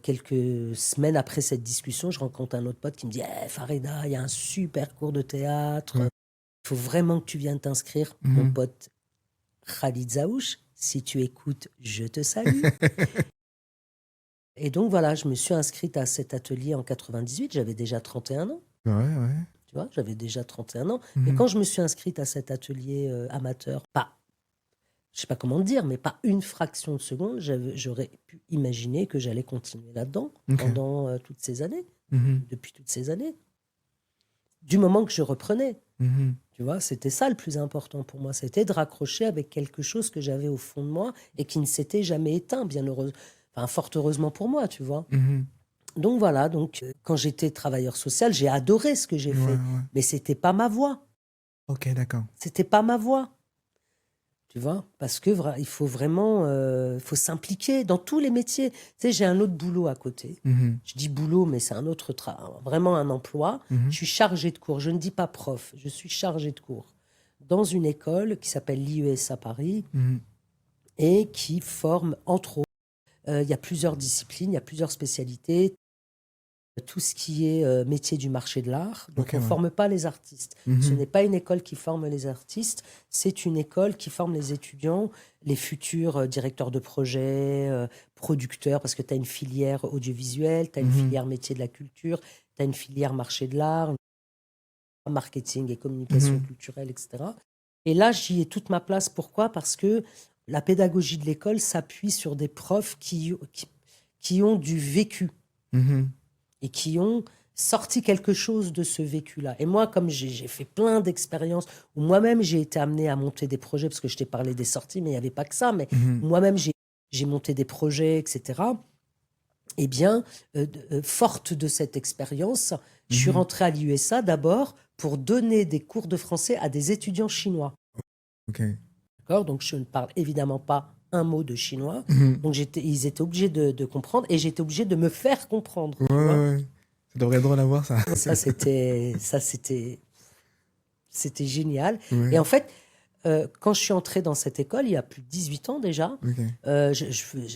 Speaker 1: quelques semaines après cette discussion, je rencontre un autre pote qui me dit, Eh, Farida, il y a un super cours de théâtre.
Speaker 2: Ouais.
Speaker 1: Il faut vraiment que tu viennes t'inscrire. Mon
Speaker 2: Mhm.
Speaker 1: pote Khalid Zaouch, si tu écoutes, je te salue. Et donc voilà, je me suis inscrite à cet atelier en 98, j'avais déjà 31 ans,
Speaker 2: Ouais, ouais.
Speaker 1: tu vois, j'avais déjà 31 ans. Mais
Speaker 2: Mhm.
Speaker 1: quand je me suis inscrite à cet atelier amateur, pas, je sais pas comment dire, mais pas une fraction de seconde, j'aurais pu imaginer que j'allais continuer là-dedans
Speaker 2: Ok.
Speaker 1: pendant toutes ces années,
Speaker 2: Mhm.
Speaker 1: depuis toutes ces années, du moment que je reprenais.
Speaker 2: Mhm.
Speaker 1: Tu vois, c'était ça le plus important pour moi, c'était de raccrocher avec quelque chose que j'avais au fond de moi et qui ne s'était jamais éteint, bien heureusement, enfin fort heureusement pour moi, tu vois.
Speaker 2: Mhm.
Speaker 1: Donc voilà, donc quand j'étais travailleur social, j'ai adoré ce que j'ai
Speaker 2: Ouais,
Speaker 1: fait,
Speaker 2: ouais.
Speaker 1: mais c'était pas ma voie,
Speaker 2: Ok, d'accord.
Speaker 1: c'était pas ma voie, tu vois, parce que il faut vraiment, faut s'impliquer dans tous les métiers. Tu sais, j'ai un autre boulot à côté.
Speaker 2: Mhm.
Speaker 1: Je dis boulot, mais c'est un autre travail, vraiment un emploi. Je
Speaker 2: Mhm.
Speaker 1: suis chargée de cours. Je ne dis pas prof, je suis chargée de cours dans une école qui s'appelle l'IES à Paris
Speaker 2: Mhm.
Speaker 1: et qui forme, entre autres, il y a plusieurs disciplines, il y a plusieurs spécialités, tout ce qui est métier du marché de l'art.
Speaker 2: Ok,
Speaker 1: Donc, on ne
Speaker 2: ouais.
Speaker 1: forme pas les artistes. Ce
Speaker 2: Mhm.
Speaker 1: n'est pas une école qui forme les artistes, c'est une école qui forme les étudiants, les futurs directeurs de projet, producteurs, parce que tu as une filière audiovisuelle, tu as une
Speaker 2: Mhm.
Speaker 1: filière métier de la culture, tu as une filière marché de l'art, marketing et communication
Speaker 2: Mhm.
Speaker 1: culturelle, etc. Et là, j'y ai toute ma place. Pourquoi? Parce que la pédagogie de l'école s'appuie sur des profs qui ont du vécu
Speaker 2: Mhm.
Speaker 1: et qui ont sorti quelque chose de ce vécu-là. Et moi, comme j'ai fait plein d'expériences, où moi-même j'ai été amenée à monter des projets, parce que je t'ai parlé des sorties, mais il n'y avait pas que ça, mais
Speaker 2: Mhm.
Speaker 1: moi-même j'ai monté des projets, etc. Eh bien, forte de cette expérience, je suis
Speaker 2: Mhm.
Speaker 1: rentrée à l'USA d'abord pour donner des cours de français à des étudiants chinois.
Speaker 2: Ok.
Speaker 1: D'accord? Donc, je ne parle évidemment pas un mot de chinois.
Speaker 2: Mhm.
Speaker 1: Donc, ils étaient obligés de comprendre et j'étais obligée de me faire comprendre,
Speaker 2: Ouais,
Speaker 1: tu vois?
Speaker 2: ouais, ouais. Ça devrait être drôle à voir, ça.
Speaker 1: C'était génial. Et
Speaker 2: Ouais.
Speaker 1: en fait, quand je suis entrée dans cette école, il y a plus de 18 ans déjà,
Speaker 2: Ok.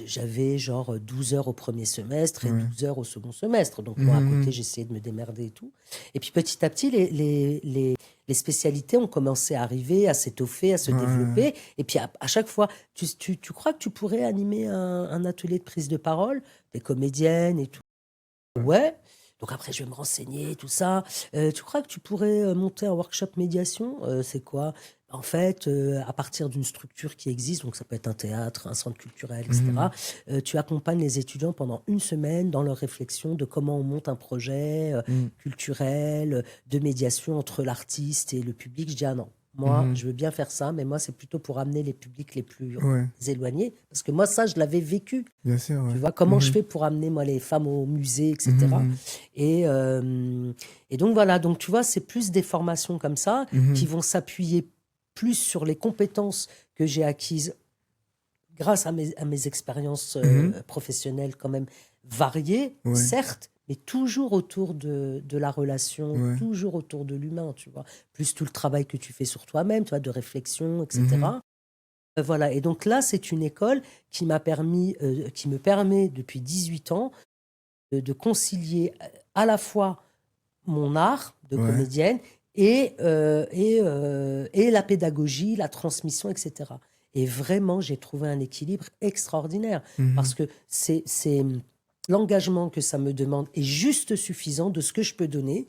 Speaker 1: j'avais genre 12 heures au premier semestre et
Speaker 2: Ouais.
Speaker 1: 12 heures au second semestre. Donc moi, à côté,
Speaker 2: Mhm.
Speaker 1: j'essayais de me démerder et tout. Et puis petit à petit, les spécialités ont commencé à arriver, à s'étoffer, à se développer. Et puis à chaque fois, tu crois que tu pourrais animer un atelier de prise de parole, des comédiennes et tout? Ouais. Donc après, je vais me renseigner, tout ça. Tu crois que tu pourrais monter un workshop médiation? C'est quoi? En fait, à partir d'une structure qui existe, donc ça peut être un théâtre, un centre culturel, etc., tu accompagnes les étudiants pendant une semaine dans leur réflexion de comment on monte un projet culturel, de médiation entre l'artiste et le public. Je dis, ah non, moi, je veux bien faire ça, mais moi, c'est plutôt pour amener les publics les plus
Speaker 2: Ouais,
Speaker 1: éloignés. Parce que moi, ça, je l'avais vécu.
Speaker 2: bien sûr,
Speaker 1: Tu
Speaker 2: ouais.
Speaker 1: vois, comment je fais pour amener, moi, les femmes au musée, etc. Et, et donc, voilà. Donc, tu vois, c'est plus des formations comme ça qui vont s'appuyer plus sur les compétences que j'ai acquises grâce à mes expériences professionnelles quand même variées,
Speaker 2: Ouais.
Speaker 1: certes, mais toujours autour de la relation,
Speaker 2: Ouais.
Speaker 1: toujours autour de l'humain, tu vois. Plus tout le travail que tu fais sur toi-même, tu vois, de réflexion, etc. Voilà, et donc là, c'est une école qui m'a permis, qui me permet depuis 18 ans de concilier à la fois mon art de
Speaker 2: Ouais.
Speaker 1: comédienne et la pédagogie, la transmission, etc. Et vraiment, j'ai trouvé un équilibre extraordinaire parce que c'est l'engagement que ça me demande est juste suffisant de ce que je peux donner.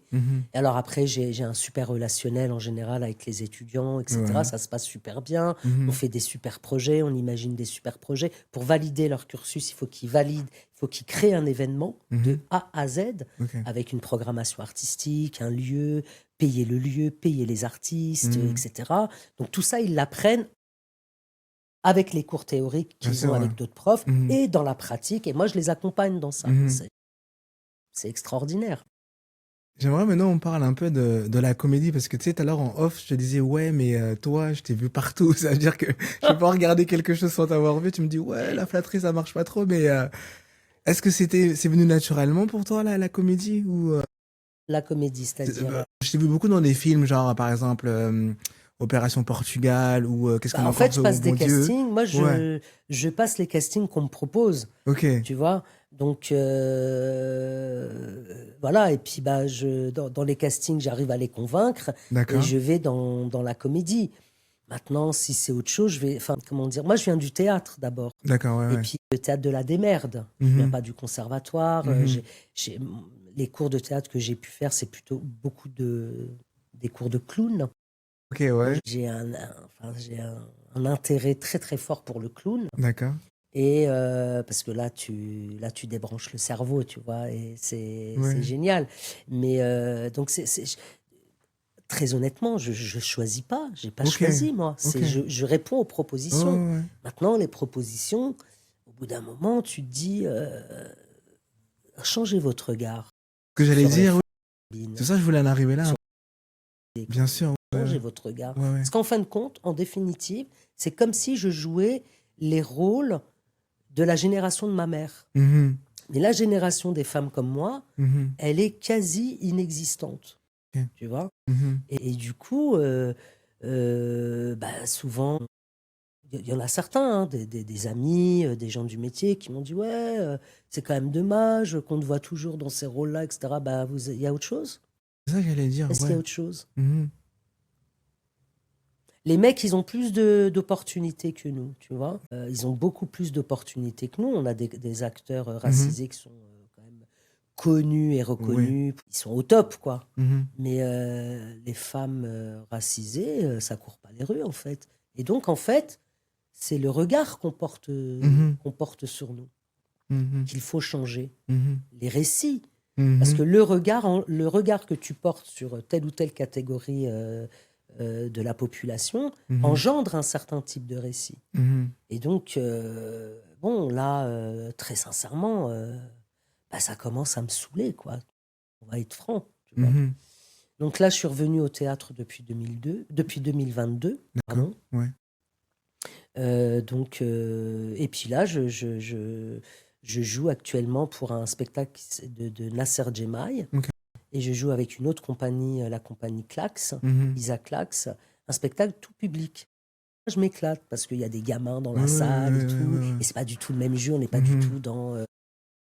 Speaker 1: Et alors après, j'ai un super relationnel en général avec les étudiants, etc.
Speaker 2: Ouais.
Speaker 1: Ça se passe super bien. On fait des super projets, on imagine des super projets. Pour valider leur cursus, il faut qu'ils valident, il faut qu'ils créent un événement de A à Z
Speaker 2: Ok.
Speaker 1: avec une programmation artistique, un lieu, payer le lieu, payer les artistes, etc. Donc tout ça, ils l'apprennent avec les cours théoriques
Speaker 2: Bien
Speaker 1: qu'ils
Speaker 2: sûr,
Speaker 1: ont
Speaker 2: ouais.
Speaker 1: avec d'autres profs et dans la pratique. Et moi, je les accompagne dans ça. C'est extraordinaire.
Speaker 2: J'aimerais maintenant on parle un peu de la comédie parce que tu sais, tout à l'heure en off, je te disais, ouais, mais toi, je t'ai vu partout. Ça veut dire que je peux pas regarder quelque chose sans t'avoir vu. Tu me dis, ouais, la flatterie, ça marche pas trop, mais est-ce que c'est venu naturellement pour toi, la comédie ou
Speaker 1: La comédie, c'est-à-dire...
Speaker 2: je t'ai vu beaucoup dans des films, genre par exemple Opération Portugal ou Qu'est-ce qu'on
Speaker 1: En
Speaker 2: a
Speaker 1: fait,
Speaker 2: encore
Speaker 1: je
Speaker 2: fait au
Speaker 1: passe des
Speaker 2: bon Dieu.
Speaker 1: castings. Moi,
Speaker 2: Ouais,
Speaker 1: je passe les castings qu'on me propose,
Speaker 2: ok,
Speaker 1: tu vois. Donc, voilà. Et puis, bah, dans les castings, j'arrive à les convaincre et
Speaker 2: d'accord,
Speaker 1: je vais dans la comédie. Maintenant, si c'est autre chose, je vais... Enfin, comment dire? Moi, je viens du théâtre d'abord.
Speaker 2: d'accord, ouais,
Speaker 1: Et
Speaker 2: ouais.
Speaker 1: puis, le théâtre de la démerde. Je viens pas du conservatoire. J'ai- les cours de théâtre que j'ai pu faire, c'est plutôt beaucoup des cours de clown.
Speaker 2: Ok, ouais,
Speaker 1: Enfin, j'ai un intérêt très très fort pour le clown
Speaker 2: d'accord,
Speaker 1: et parce que là tu débranches le cerveau, tu vois, et c'est
Speaker 2: ouais,
Speaker 1: génial. Mais donc très honnêtement, je choisis pas, j'ai pas
Speaker 2: ok,
Speaker 1: choisi moi.
Speaker 2: ok,
Speaker 1: Je réponds aux
Speaker 2: ouais,
Speaker 1: propositions.
Speaker 2: ouais, ouais.
Speaker 1: Maintenant, les propositions, au bout d'un moment, tu te dis changez votre regard
Speaker 2: Ce que j'allais
Speaker 1: sur les
Speaker 2: dire, oui, c'est
Speaker 1: femmes,
Speaker 2: ça, je voulais en arriver là.
Speaker 1: sur
Speaker 2: Bien sûr, ouais,
Speaker 1: changez votre regard.
Speaker 2: ouais, ouais.
Speaker 1: Parce qu'en fin de compte, en définitive, c'est comme si je jouais les rôles de la génération de ma mère.
Speaker 2: Mhm,
Speaker 1: Mais la génération des femmes comme moi,
Speaker 2: mhm,
Speaker 1: elle est quasi inexistante,
Speaker 2: ok,
Speaker 1: tu vois.
Speaker 2: mhm,
Speaker 1: Et du coup, bah, souvent, il y en a certains, hein, des amis, des gens du métier qui m'ont dit, ouais, c'est quand même dommage qu'on te voit toujours dans ces rôles-là, etc. Bah, il y a autre chose?
Speaker 2: c'est ça que j'allais dire,
Speaker 1: Est-ce qu'il y
Speaker 2: ouais.
Speaker 1: a autre chose?
Speaker 2: Mhm,
Speaker 1: Les mecs, ils ont plus d'opportunités que nous, tu vois. Ils ont beaucoup plus d'opportunités que nous. On a des acteurs
Speaker 2: mhm,
Speaker 1: racisés qui sont quand même connus et
Speaker 2: ouais,
Speaker 1: reconnus. Ils sont au top, quoi.
Speaker 2: mhm,
Speaker 1: Mais les femmes racisées, ça court pas les rues, en fait. Et donc, en fait, c'est le regard
Speaker 2: mhm,
Speaker 1: qu'on porte sur nous
Speaker 2: mhm,
Speaker 1: qu'il faut changer.
Speaker 2: mhm,
Speaker 1: Les récits. Parce
Speaker 2: mhm,
Speaker 1: que le regard que tu portes sur telle ou telle catégorie de la population
Speaker 2: mhm,
Speaker 1: engendre un certain type de récit.
Speaker 2: mhm,
Speaker 1: Et donc, bon, là, très sincèrement, bah, ça commence à me saouler, quoi. On va être franc, tu vois.
Speaker 2: mhm.
Speaker 1: Donc là, je suis revenu au théâtre depuis 2022,
Speaker 2: D'accord,
Speaker 1: pardon.
Speaker 2: ouais.
Speaker 1: Et puis là, je joue actuellement pour un spectacle de Nasser Djemai.
Speaker 2: Ok.
Speaker 1: Et je joue avec une autre compagnie, la compagnie Clax,
Speaker 2: Mhm.
Speaker 1: Isa Clax, un spectacle tout public. Je m'éclate parce qu'il y a des gamins dans
Speaker 2: Ouais,
Speaker 1: la
Speaker 2: ouais,
Speaker 1: salle et
Speaker 2: ouais, ouais,
Speaker 1: tout.
Speaker 2: ouais, ouais.
Speaker 1: Et c'est pas du tout le même jeu, on n'est pas du
Speaker 2: Mhm.
Speaker 1: tout dans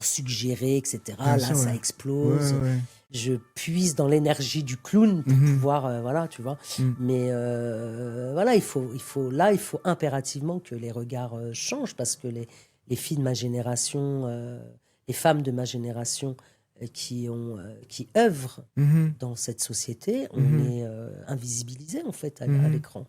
Speaker 1: suggérer, etc.
Speaker 2: Bien
Speaker 1: Là,
Speaker 2: sûr,
Speaker 1: ça
Speaker 2: ouais. Ouais,
Speaker 1: explose.
Speaker 2: ouais, ouais.
Speaker 1: Je puise dans l'énergie du clown pour
Speaker 2: Mhm.
Speaker 1: pouvoir, voilà, tu vois.
Speaker 2: Mm.
Speaker 1: Mais voilà, il faut impérativement que les regards changent parce que les filles de ma génération, les femmes de ma génération qui œuvrent
Speaker 2: Mhm.
Speaker 1: dans cette société, on
Speaker 2: Mhm.
Speaker 1: est invisibilisés en fait à
Speaker 2: Mhm.
Speaker 1: l'écran.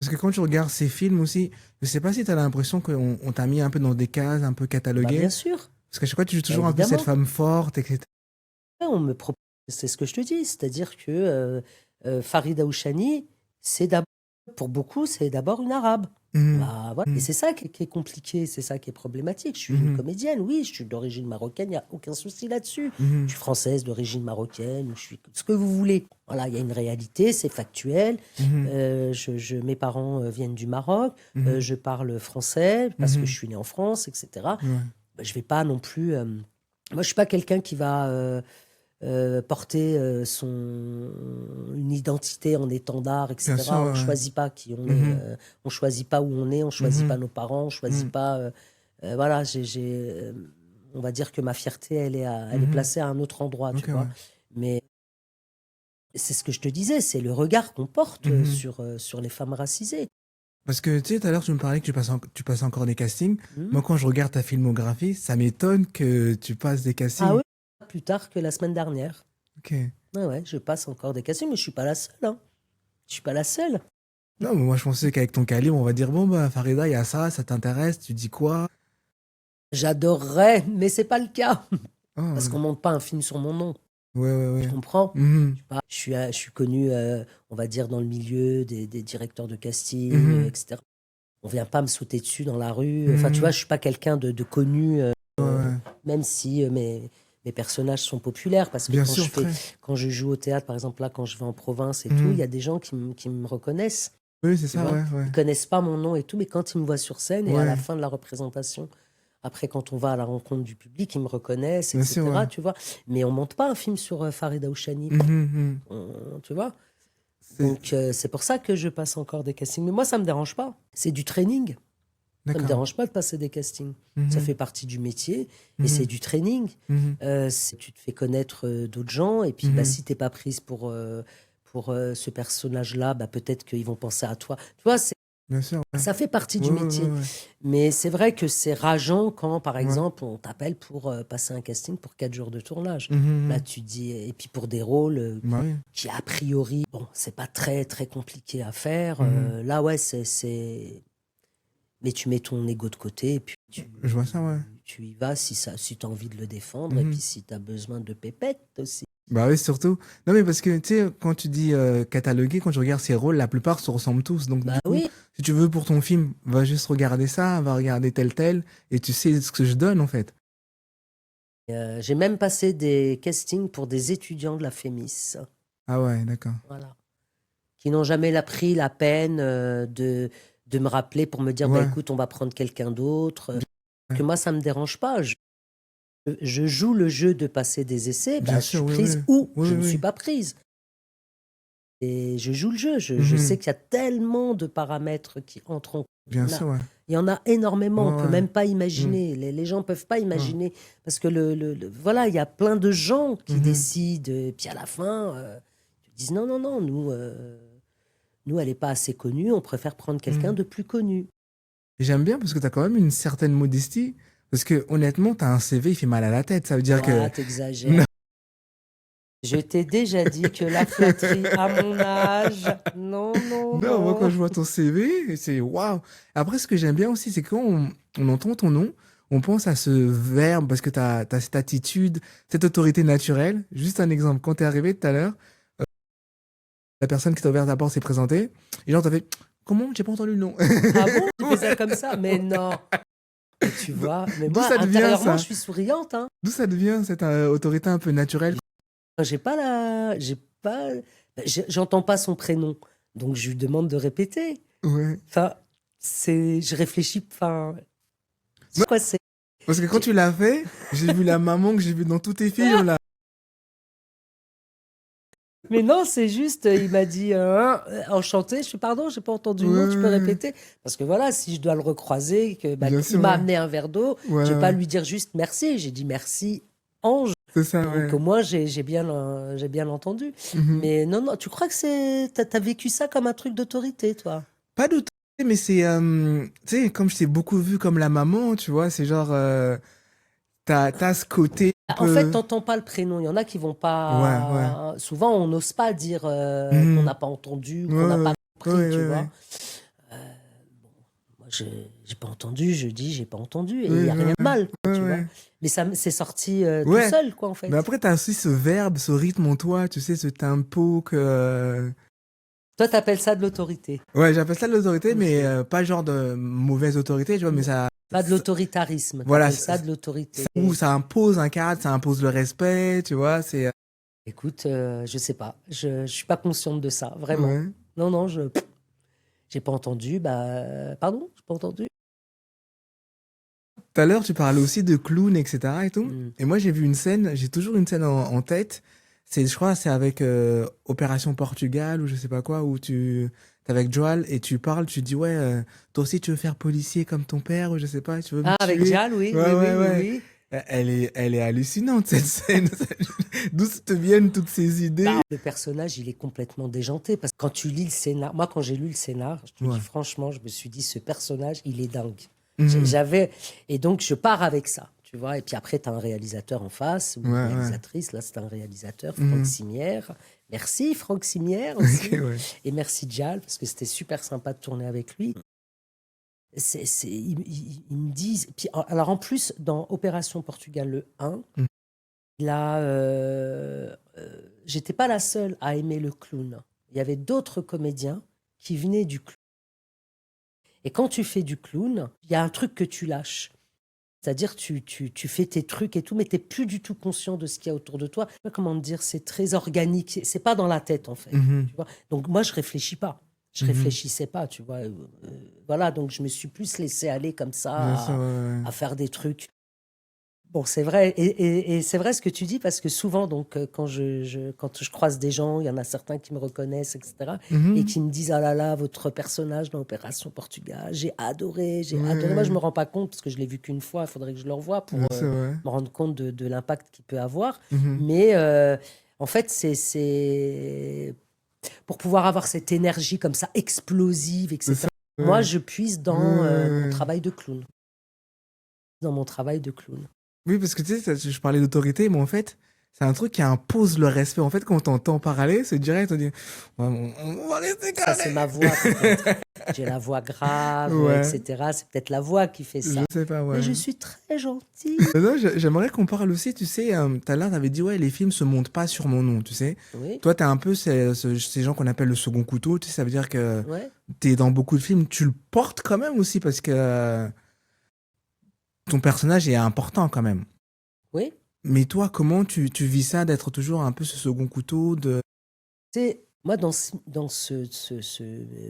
Speaker 2: Parce que quand tu regardes ces films aussi, je sais pas si tu as l'impression qu'on t'a mis un peu dans des cases, un peu
Speaker 1: Bah bien
Speaker 2: cataloguées.
Speaker 1: sûr,
Speaker 2: Parce qu'à chaque fois, tu joues
Speaker 1: bah
Speaker 2: toujours un peu cette
Speaker 1: évidemment.
Speaker 2: femme forte, etc.
Speaker 1: Ouais, on me propose, c'est ce que je te dis, c'est-à-dire que Farida Ouchani, pour beaucoup, c'est d'abord une arabe.
Speaker 2: Mhm.
Speaker 1: Bah, voilà. Et
Speaker 2: Mhm.
Speaker 1: c'est ça qui est compliqué, c'est ça qui est problématique. Je suis une
Speaker 2: Mhm.
Speaker 1: comédienne, oui, je suis d'origine marocaine, il n'y a aucun souci là-dessus. Je
Speaker 2: Mhm.
Speaker 1: suis française d'origine marocaine, je suis ce que vous voulez. Voilà, il y a une réalité, c'est factuel.
Speaker 2: Mhm.
Speaker 1: Mes parents viennent du Maroc,
Speaker 2: Mhm.
Speaker 1: je parle français parce que je
Speaker 2: Mhm.
Speaker 1: suis née en France, etc.
Speaker 2: Ouais.
Speaker 1: Bah, je vais pas non plus. Moi, je suis pas quelqu'un qui va porter une identité en étendard,
Speaker 2: Bien sûr,
Speaker 1: etc. On
Speaker 2: ouais,
Speaker 1: ne
Speaker 2: ouais.
Speaker 1: choisit pas qui on est,
Speaker 2: Mhm.
Speaker 1: on choisit pas où on est, on choisit pas
Speaker 2: Mhm.
Speaker 1: nos parents, on choisit
Speaker 2: Mhm.
Speaker 1: pas. Voilà, on va dire que ma fierté, elle est
Speaker 2: Mhm.
Speaker 1: placée à un autre endroit, tu
Speaker 2: Ok, ouais.
Speaker 1: vois. Mais c'est ce que je te disais, c'est le regard qu'on porte
Speaker 2: Mhm.
Speaker 1: sur les femmes racisées.
Speaker 2: Parce que tu sais, tout à l'heure, tu me parlais que tu passes encore des castings.
Speaker 1: Hmm.
Speaker 2: Moi, quand je regarde ta filmographie, ça m'étonne que tu passes des
Speaker 1: Ah
Speaker 2: castings.
Speaker 1: oui, plus tard que la semaine dernière.
Speaker 2: Ok.
Speaker 1: Ah ouais, je passe encore des castings, mais je suis pas la seule, hein. Je suis pas la seule.
Speaker 2: Non, mais moi, je pensais qu'avec ton calibre, on va dire, bon, bah, Farida, il y a ça t'intéresse, tu dis quoi?
Speaker 1: J'adorerais, mais c'est pas le cas.
Speaker 2: Oh,
Speaker 1: Parce qu'on monte pas un film sur mon nom.
Speaker 2: ouais, ouais,
Speaker 1: Tu
Speaker 2: ouais.
Speaker 1: comprends?
Speaker 2: Mhm.
Speaker 1: Je suis connu, on va dire, dans le milieu des directeurs de casting,
Speaker 2: Mhm.
Speaker 1: etc. On vient pas me sauter dessus dans la rue. Enfin, tu vois,
Speaker 2: Mhm.
Speaker 1: je suis pas quelqu'un de connu,
Speaker 2: Ouais, ouais.
Speaker 1: même si mes personnages sont populaires. Parce que
Speaker 2: Bien sûr, très.
Speaker 1: quand je joue au théâtre, par exemple, là, quand je vais en province et tout, il y
Speaker 2: Mhm.
Speaker 1: a des gens qui me reconnaissent.
Speaker 2: Oui, c'est
Speaker 1: Tu
Speaker 2: ça,
Speaker 1: vois?
Speaker 2: ouais, ouais.
Speaker 1: Ils connaissent pas mon nom et tout, mais quand ils me voient sur scène et à la
Speaker 2: Ouais,
Speaker 1: fin de la représentation, après, quand on va à la rencontre du public, ils me reconnaissent,
Speaker 2: bien sûr, ouais.
Speaker 1: etc. Tu vois? Mais on monte pas un film sur Farida Ouchani.
Speaker 2: Mhm, mhm.
Speaker 1: Tu vois?
Speaker 2: C'est...
Speaker 1: Donc, c'est pour ça que je passe encore des castings. Mais moi, ça me dérange pas. C'est du training. Ça me
Speaker 2: D'accord.
Speaker 1: dérange pas de passer des castings. Ça
Speaker 2: Mhm.
Speaker 1: fait partie du métier et c'est
Speaker 2: Mhm.
Speaker 1: du training.
Speaker 2: Mhm.
Speaker 1: Tu te fais connaître d'autres gens et puis bah,
Speaker 2: Mhm.
Speaker 1: si t'es pas prise pour ce personnage-là, bah, peut-être qu'ils vont penser à toi. Tu vois,
Speaker 2: Bien sûr, ouais.
Speaker 1: ça fait partie
Speaker 2: Ouais,
Speaker 1: du
Speaker 2: ouais, ouais,
Speaker 1: métier.
Speaker 2: ouais.
Speaker 1: Mais c'est vrai que c'est rageant quand, par
Speaker 2: Ouais.
Speaker 1: exemple, on t'appelle pour passer un casting pour 4 jours de tournage.
Speaker 2: Mhm,
Speaker 1: Là,
Speaker 2: mhm.
Speaker 1: tu dis, et puis pour des rôles
Speaker 2: Bah oui.
Speaker 1: qui, a priori, bon, c'est pas très, très compliqué à faire.
Speaker 2: Mhm.
Speaker 1: Là, ouais, mais tu mets ton ego de côté et puis
Speaker 2: Je vois ça, ouais.
Speaker 1: tu y vas si tu as envie de le défendre et puis
Speaker 2: Mhm.
Speaker 1: si tu as besoin de pépettes aussi.
Speaker 2: Bah oui, surtout. Non, mais parce que, tu sais, quand tu dis cataloguer, quand tu regardes ces rôles, la plupart se ressemblent tous. Donc,
Speaker 1: Bah
Speaker 2: du coup,
Speaker 1: oui.
Speaker 2: si tu veux pour ton film, va juste regarder ça, va regarder tel, tel, et tu sais ce que je donne, en fait.
Speaker 1: J'ai même passé des castings pour des étudiants de la FEMIS.
Speaker 2: Ah ouais, d'accord.
Speaker 1: Voilà. Qui n'ont jamais pris la peine de me rappeler pour me dire, bah,
Speaker 2: Ouais.
Speaker 1: écoute, on va prendre quelqu'un d'autre.
Speaker 2: Ouais.
Speaker 1: Que moi, ça ne me dérange pas. Je joue le jeu de passer des essais,
Speaker 2: Bien
Speaker 1: bah, je suis
Speaker 2: sûr, oui, oui.
Speaker 1: prise ou
Speaker 2: Oui,
Speaker 1: je
Speaker 2: oui,
Speaker 1: ne suis
Speaker 2: oui.
Speaker 1: pas prise. Et je joue le jeu. Je sais
Speaker 2: Mhm.
Speaker 1: qu'il y a tellement de paramètres qui entrent en compte.
Speaker 2: Bien sûr, ouais.
Speaker 1: Il y en a énormément.
Speaker 2: Ouais,
Speaker 1: On peut
Speaker 2: ouais.
Speaker 1: même pas
Speaker 2: Mhm.
Speaker 1: imaginer. Les gens peuvent pas
Speaker 2: Ouais.
Speaker 1: imaginer. Parce que voilà, il y a plein de gens qui
Speaker 2: Mhm.
Speaker 1: décident. Et puis à la fin, ils disent non, non, non, nous, elle n'est pas assez connue. On préfère prendre quelqu'un
Speaker 2: Mhm.
Speaker 1: de plus connu.
Speaker 2: Et j'aime bien parce que tu as quand même une certaine modestie. Parce que, honnêtement, tu as un CV, il fait mal à la tête. Ça veut dire que.
Speaker 1: Ah, t'exagères. Je t'ai déjà dit que la flatterie à mon âge, non, non,
Speaker 2: Non, moi, quand
Speaker 1: non.
Speaker 2: je vois ton CV, c'est waouh. Après, ce que j'aime bien aussi, c'est quand on entend ton nom, on pense à ce verbe parce que tu as cette attitude, cette autorité naturelle. Juste un exemple. Quand tu es arrivé tout à l'heure, la personne qui t'a ouvert ta porte s'est présentée. Et genre, t'as fait comment? J'ai pas entendu le nom.
Speaker 1: Ah bon? Tu fais ça
Speaker 2: Ouais.
Speaker 1: comme ça? Mais non. Mais tu vois, mais
Speaker 2: D'où
Speaker 1: moi,
Speaker 2: ça devient
Speaker 1: intérieurement, je
Speaker 2: ça?
Speaker 1: suis souriante, hein.
Speaker 2: D'où ça devient cette autorité un peu naturelle?
Speaker 1: J'ai pas, j'entends pas son prénom. Donc, je lui demande de répéter.
Speaker 2: Ouais.
Speaker 1: Enfin, je réfléchis, enfin, c'est quoi c'est?
Speaker 2: Parce que quand
Speaker 1: j'ai-
Speaker 2: tu l'as fait, j'ai vu la maman que j'ai vue dans tous tes films, là.
Speaker 1: Mais non, c'est juste, il m'a dit enchanté. Je suis pardon, j'ai pas entendu le
Speaker 2: Ouais,
Speaker 1: nom, tu peux
Speaker 2: ouais,
Speaker 1: répéter? Parce que voilà, si je dois le recroiser,
Speaker 2: bien
Speaker 1: qu'il
Speaker 2: sûr,
Speaker 1: m'a
Speaker 2: ouais.
Speaker 1: amené un verre d'eau, je
Speaker 2: Voilà,
Speaker 1: vais pas
Speaker 2: ouais.
Speaker 1: lui dire juste merci, j'ai dit merci, ange.
Speaker 2: C'est ça,
Speaker 1: Donc
Speaker 2: ouais.
Speaker 1: au moins, j'ai bien entendu.
Speaker 2: Mhm.
Speaker 1: Mais non, non, tu crois que t'as vécu ça comme un truc d'autorité, toi?
Speaker 2: Pas d'autorité, mais c'est, tu sais, comme je t'ai beaucoup vu comme la maman, tu vois, c'est genre, t'as ce côté un
Speaker 1: En fait,
Speaker 2: peu,
Speaker 1: t'entends pas le prénom. Il y en a qui vont
Speaker 2: ouais, ouais.
Speaker 1: pas. Souvent, on n'ose pas dire qu'on
Speaker 2: Mhm.
Speaker 1: n'a pas entendu ou
Speaker 2: Ouais,
Speaker 1: qu'on n'a
Speaker 2: ouais,
Speaker 1: pas
Speaker 2: ouais,
Speaker 1: compris,
Speaker 2: ouais,
Speaker 1: tu
Speaker 2: ouais,
Speaker 1: vois.
Speaker 2: ouais.
Speaker 1: Moi, j'ai pas entendu, je dis j'ai pas entendu et il
Speaker 2: Ouais,
Speaker 1: y a rien
Speaker 2: ouais,
Speaker 1: de mal, quoi,
Speaker 2: ouais,
Speaker 1: tu vois.
Speaker 2: ouais.
Speaker 1: Mais c'est sorti tout
Speaker 2: Ouais.
Speaker 1: seul, quoi, en
Speaker 2: Mais
Speaker 1: fait.
Speaker 2: après, t'as aussi ce verbe, ce rythme en toi, tu sais, ce tempo que,
Speaker 1: Toi, t'appelles ça de l'autorité.
Speaker 2: ouais, j'appelle ça de l'autorité, mais
Speaker 1: Ok.
Speaker 2: pas genre de mauvaise autorité, tu vois, mais
Speaker 1: Non,
Speaker 2: ça,
Speaker 1: pas de l'autoritarisme.
Speaker 2: voilà,
Speaker 1: T'appelles ça de
Speaker 2: ça,
Speaker 1: l'autorité.
Speaker 2: où ça impose un cadre, ça impose le respect, tu vois, c'est,
Speaker 1: Écoute, je sais pas. Je suis pas consciente de ça, vraiment.
Speaker 2: ouais.
Speaker 1: Non, non, j'ai pas entendu. Pardon, j'ai pas entendu.
Speaker 2: Tout à l'heure, tu parlais aussi de clown, etc. et tout.
Speaker 1: Hmm.
Speaker 2: Et moi, j'ai vu une scène, j'ai toujours une scène en tête. C'est, je crois, c'est avec Opération Portugal ou je sais pas quoi, où t'es avec Joel et tu parles, tu dis, ouais, toi aussi, tu veux faire policier comme ton père ou je sais pas, tu veux me
Speaker 1: Ah, avec
Speaker 2: tuer.
Speaker 1: Jal, oui, oui,
Speaker 2: Ouais,
Speaker 1: oui,
Speaker 2: ouais,
Speaker 1: oui,
Speaker 2: ouais.
Speaker 1: oui.
Speaker 2: Elle est hallucinante, cette scène. D'où te viennent toutes ces idées?
Speaker 1: Le personnage, il est complètement déjanté parce que quand tu lis le scénar, moi, quand j'ai lu le scénar, je te dis
Speaker 2: Ouais.
Speaker 1: franchement, je me suis dit, ce personnage, il est dingue.
Speaker 2: Mhm.
Speaker 1: J'avais, et donc, je pars avec ça, tu vois. Et puis après, tu as un réalisateur en face, ou
Speaker 2: Ouais,
Speaker 1: une
Speaker 2: ouais.
Speaker 1: réalisatrice. Là, c'est un réalisateur, Franck
Speaker 2: Mhm.
Speaker 1: Simière. Merci, Franck Simière
Speaker 2: Ok,
Speaker 1: aussi.
Speaker 2: ouais.
Speaker 1: Et merci, Jal, parce que c'était super sympa de tourner avec lui. Ils me disent. Puis, alors, en plus, dans Opération Portugal, le 1,
Speaker 2: Mhm.
Speaker 1: là, j'étais pas la seule à aimer le clown. Il y avait d'autres comédiens qui venaient du clown. Et quand tu fais du clown, il y a un truc que tu lâches. C'est-à-dire, tu fais tes trucs et tout, mais tu n'es plus du tout conscient de ce qu'il y a autour de toi. Je sais pas comment te dire, c'est très organique. C'est pas dans la tête, en fait.
Speaker 2: Mhm.
Speaker 1: Tu vois. Donc, moi, je réfléchis pas. Je
Speaker 2: Mhm.
Speaker 1: réfléchissais pas, tu vois. Voilà, donc je me suis plus laissé aller comme ça
Speaker 2: Bien sûr, ouais, ouais.
Speaker 1: à faire des trucs. Bon, c'est vrai, et c'est vrai ce que tu dis, parce que souvent, donc, quand je croise des gens, il y en a certains qui me reconnaissent, etc., et
Speaker 2: Mhm.
Speaker 1: qui me disent, ah là là, votre personnage dans Opération Portugal, j'ai adoré, j'ai
Speaker 2: Ouais,
Speaker 1: adoré. Moi, je
Speaker 2: ouais.
Speaker 1: me rends pas compte, parce que je l'ai vu qu'une fois, il faudrait que je le revoie pour
Speaker 2: Bien sûr, ouais.
Speaker 1: me rendre compte de l'impact qu'il peut avoir.
Speaker 2: Mhm.
Speaker 1: Mais en fait, c'est pour pouvoir avoir cette énergie comme ça, explosive,
Speaker 2: C'est ça,
Speaker 1: etc. Moi,
Speaker 2: ouais.
Speaker 1: je puise
Speaker 2: Ouais,
Speaker 1: dans
Speaker 2: ouais,
Speaker 1: mon
Speaker 2: ouais.
Speaker 1: travail de clown. Dans mon travail de clown.
Speaker 2: Oui, parce que tu sais, je parlais d'autorité, mais en fait, c'est un truc qui impose le respect. En fait, quand on t'entend parler, c'est direct, on dit, ouais, on va rester
Speaker 1: Ça,
Speaker 2: carré.
Speaker 1: c'est ma voix peut-être. J'ai la voix grave,
Speaker 2: Ouais,
Speaker 1: etc. C'est peut-être la voix qui fait
Speaker 2: je
Speaker 1: ça.
Speaker 2: sais pas,
Speaker 1: Mais
Speaker 2: ouais.
Speaker 1: je suis très gentille.
Speaker 2: Non, j'aimerais qu'on parle aussi, tu sais, tout à l'heure, t'avais dit, ouais, les films se montent pas sur mon nom, tu sais.
Speaker 1: Oui,
Speaker 2: Toi, t'es un peu ces gens qu'on appelle le second couteau, tu sais, ça veut dire que
Speaker 1: ouais,
Speaker 2: t'es dans beaucoup de films, tu le portes quand même aussi parce que ton personnage est important quand même.
Speaker 1: oui.
Speaker 2: Mais toi, comment tu vis ça d'être toujours un peu ce second couteau de...
Speaker 1: C'est moi dans ce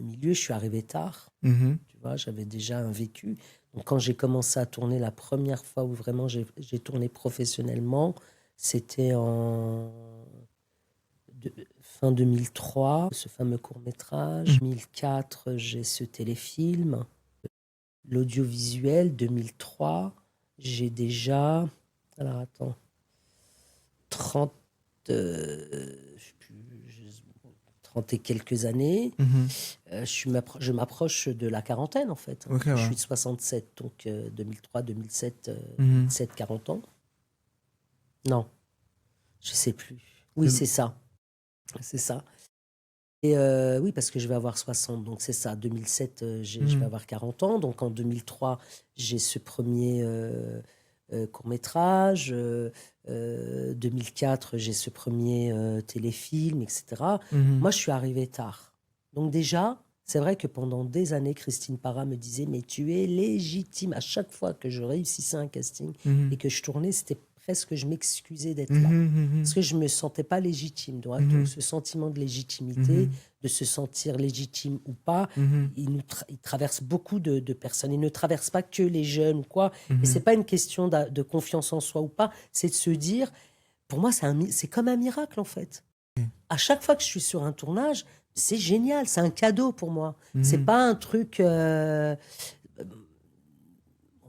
Speaker 1: milieu, je suis arrivé tard.
Speaker 2: Mhm,
Speaker 1: Tu vois, j'avais déjà un vécu. Donc, quand j'ai commencé à tourner la première fois où vraiment j'ai tourné professionnellement, c'était fin 2003, ce fameux
Speaker 2: mhm,
Speaker 1: court-métrage. 2004, j'ai ce téléfilm. L'audiovisuel, 2003, j'ai déjà, alors attends, 30, je sais plus, 30 et quelques années.
Speaker 2: mhm.
Speaker 1: Je m'approche de la quarantaine, en fait, hein.
Speaker 2: Ok,
Speaker 1: Je
Speaker 2: ouais.
Speaker 1: suis de 67, donc 2003, 2007,
Speaker 2: Mhm.
Speaker 1: 2007, 40 ans. Non, je sais plus. Oui,
Speaker 2: C'est-
Speaker 1: c'est ça. C'est ça. Et oui, parce que je vais avoir 60, donc c'est ça. 2007, je vais
Speaker 2: Mhm,
Speaker 1: avoir 40 ans. Donc en 2003, j'ai ce premier court-métrage. 2004, j'ai ce premier téléfilm, etc.
Speaker 2: mhm,
Speaker 1: Moi, je suis arrivée tard. Donc déjà, c'est vrai que pendant des années, Christine Parra me disait, mais tu es légitime. À chaque fois que je réussissais un casting et
Speaker 2: mhm,
Speaker 1: que je tournais, c'était presque, je m'excusais d'être là.
Speaker 2: mhm,
Speaker 1: Parce
Speaker 2: mhm,
Speaker 1: que je me sentais pas légitime. Donc,
Speaker 2: mhm,
Speaker 1: ce sentiment de légitimité,
Speaker 2: mhm,
Speaker 1: de se sentir légitime ou pas,
Speaker 2: mhm,
Speaker 1: il traverse beaucoup de personnes. Il ne traverse pas que les jeunes ou quoi. Et c'est
Speaker 2: mhm.
Speaker 1: pas une question de confiance en soi ou pas. C'est de se dire, pour moi, c'est comme un miracle en fait. à chaque fois que je suis sur un tournage, c'est génial, c'est un cadeau pour moi. C'est
Speaker 2: Mhm.
Speaker 1: pas un truc. Bon,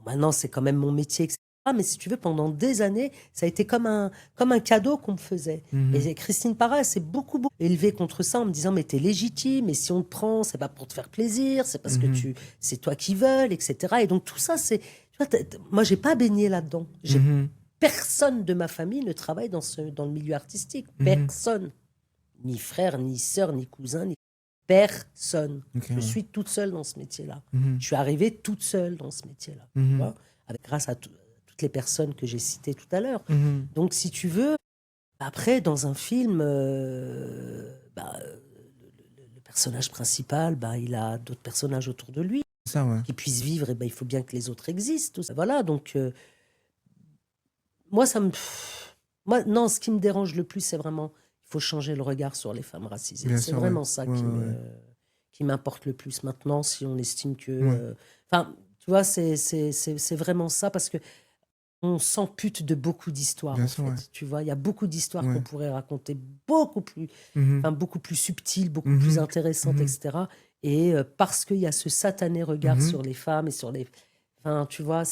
Speaker 1: maintenant, c'est quand même mon métier, etc. Mais si tu veux, pendant des années, ça a été comme un cadeau qu'on me faisait.
Speaker 2: Mhm.
Speaker 1: Et Christine Parra, elle s'est beaucoup élevée contre ça en me disant, mais t'es légitime, et si on te prend, c'est pas pour te faire plaisir, c'est parce que
Speaker 2: Mhm.
Speaker 1: c'est toi qui veux, etc. Et donc tout ça, tu vois, moi, j'ai pas baigné là-dedans.
Speaker 2: Mhm.
Speaker 1: Personne de ma famille ne travaille dans le milieu artistique.
Speaker 2: Mhm.
Speaker 1: Personne. Ni frère, ni sœur, ni cousin, ni personne.
Speaker 2: Ok,
Speaker 1: Je
Speaker 2: ouais.
Speaker 1: suis toute seule dans ce métier-là.
Speaker 2: Mhm.
Speaker 1: Je suis arrivée toute seule dans ce métier-là. Tu
Speaker 2: Mhm.
Speaker 1: vois, grâce à toutes les personnes que j'ai citées tout à l'heure.
Speaker 2: Mhm.
Speaker 1: Donc, si tu veux, après, dans un film, le personnage principal, il a d'autres personnages autour de lui
Speaker 2: Ça, ouais.
Speaker 1: qui puissent vivre. Et il faut bien que les autres existent. Tout ça. Voilà, donc moi, moi, non, ce qui me dérange le plus, c'est vraiment, il faut changer le regard sur les femmes racisées.
Speaker 2: Bien
Speaker 1: C'est
Speaker 2: sûr, ouais.
Speaker 1: vraiment ça
Speaker 2: Ouais, ouais, ouais.
Speaker 1: qui m'importe le plus maintenant, si on estime que...
Speaker 2: Ouais.
Speaker 1: Enfin, tu vois, c'est vraiment ça, parce que on s'ampute de beaucoup d'histoires,
Speaker 2: Bien
Speaker 1: en
Speaker 2: sûr,
Speaker 1: fait.
Speaker 2: ouais.
Speaker 1: Tu vois, il y a beaucoup d'histoires qu'on
Speaker 2: Ouais.
Speaker 1: pourrait raconter
Speaker 2: Mhm.
Speaker 1: beaucoup plus subtiles, beaucoup plus
Speaker 2: Mhm.
Speaker 1: intéressantes,
Speaker 2: Mhm.
Speaker 1: etc. Et parce qu'il y a ce satané regard
Speaker 2: Mhm.
Speaker 1: sur les femmes et sur les... Enfin, tu vois,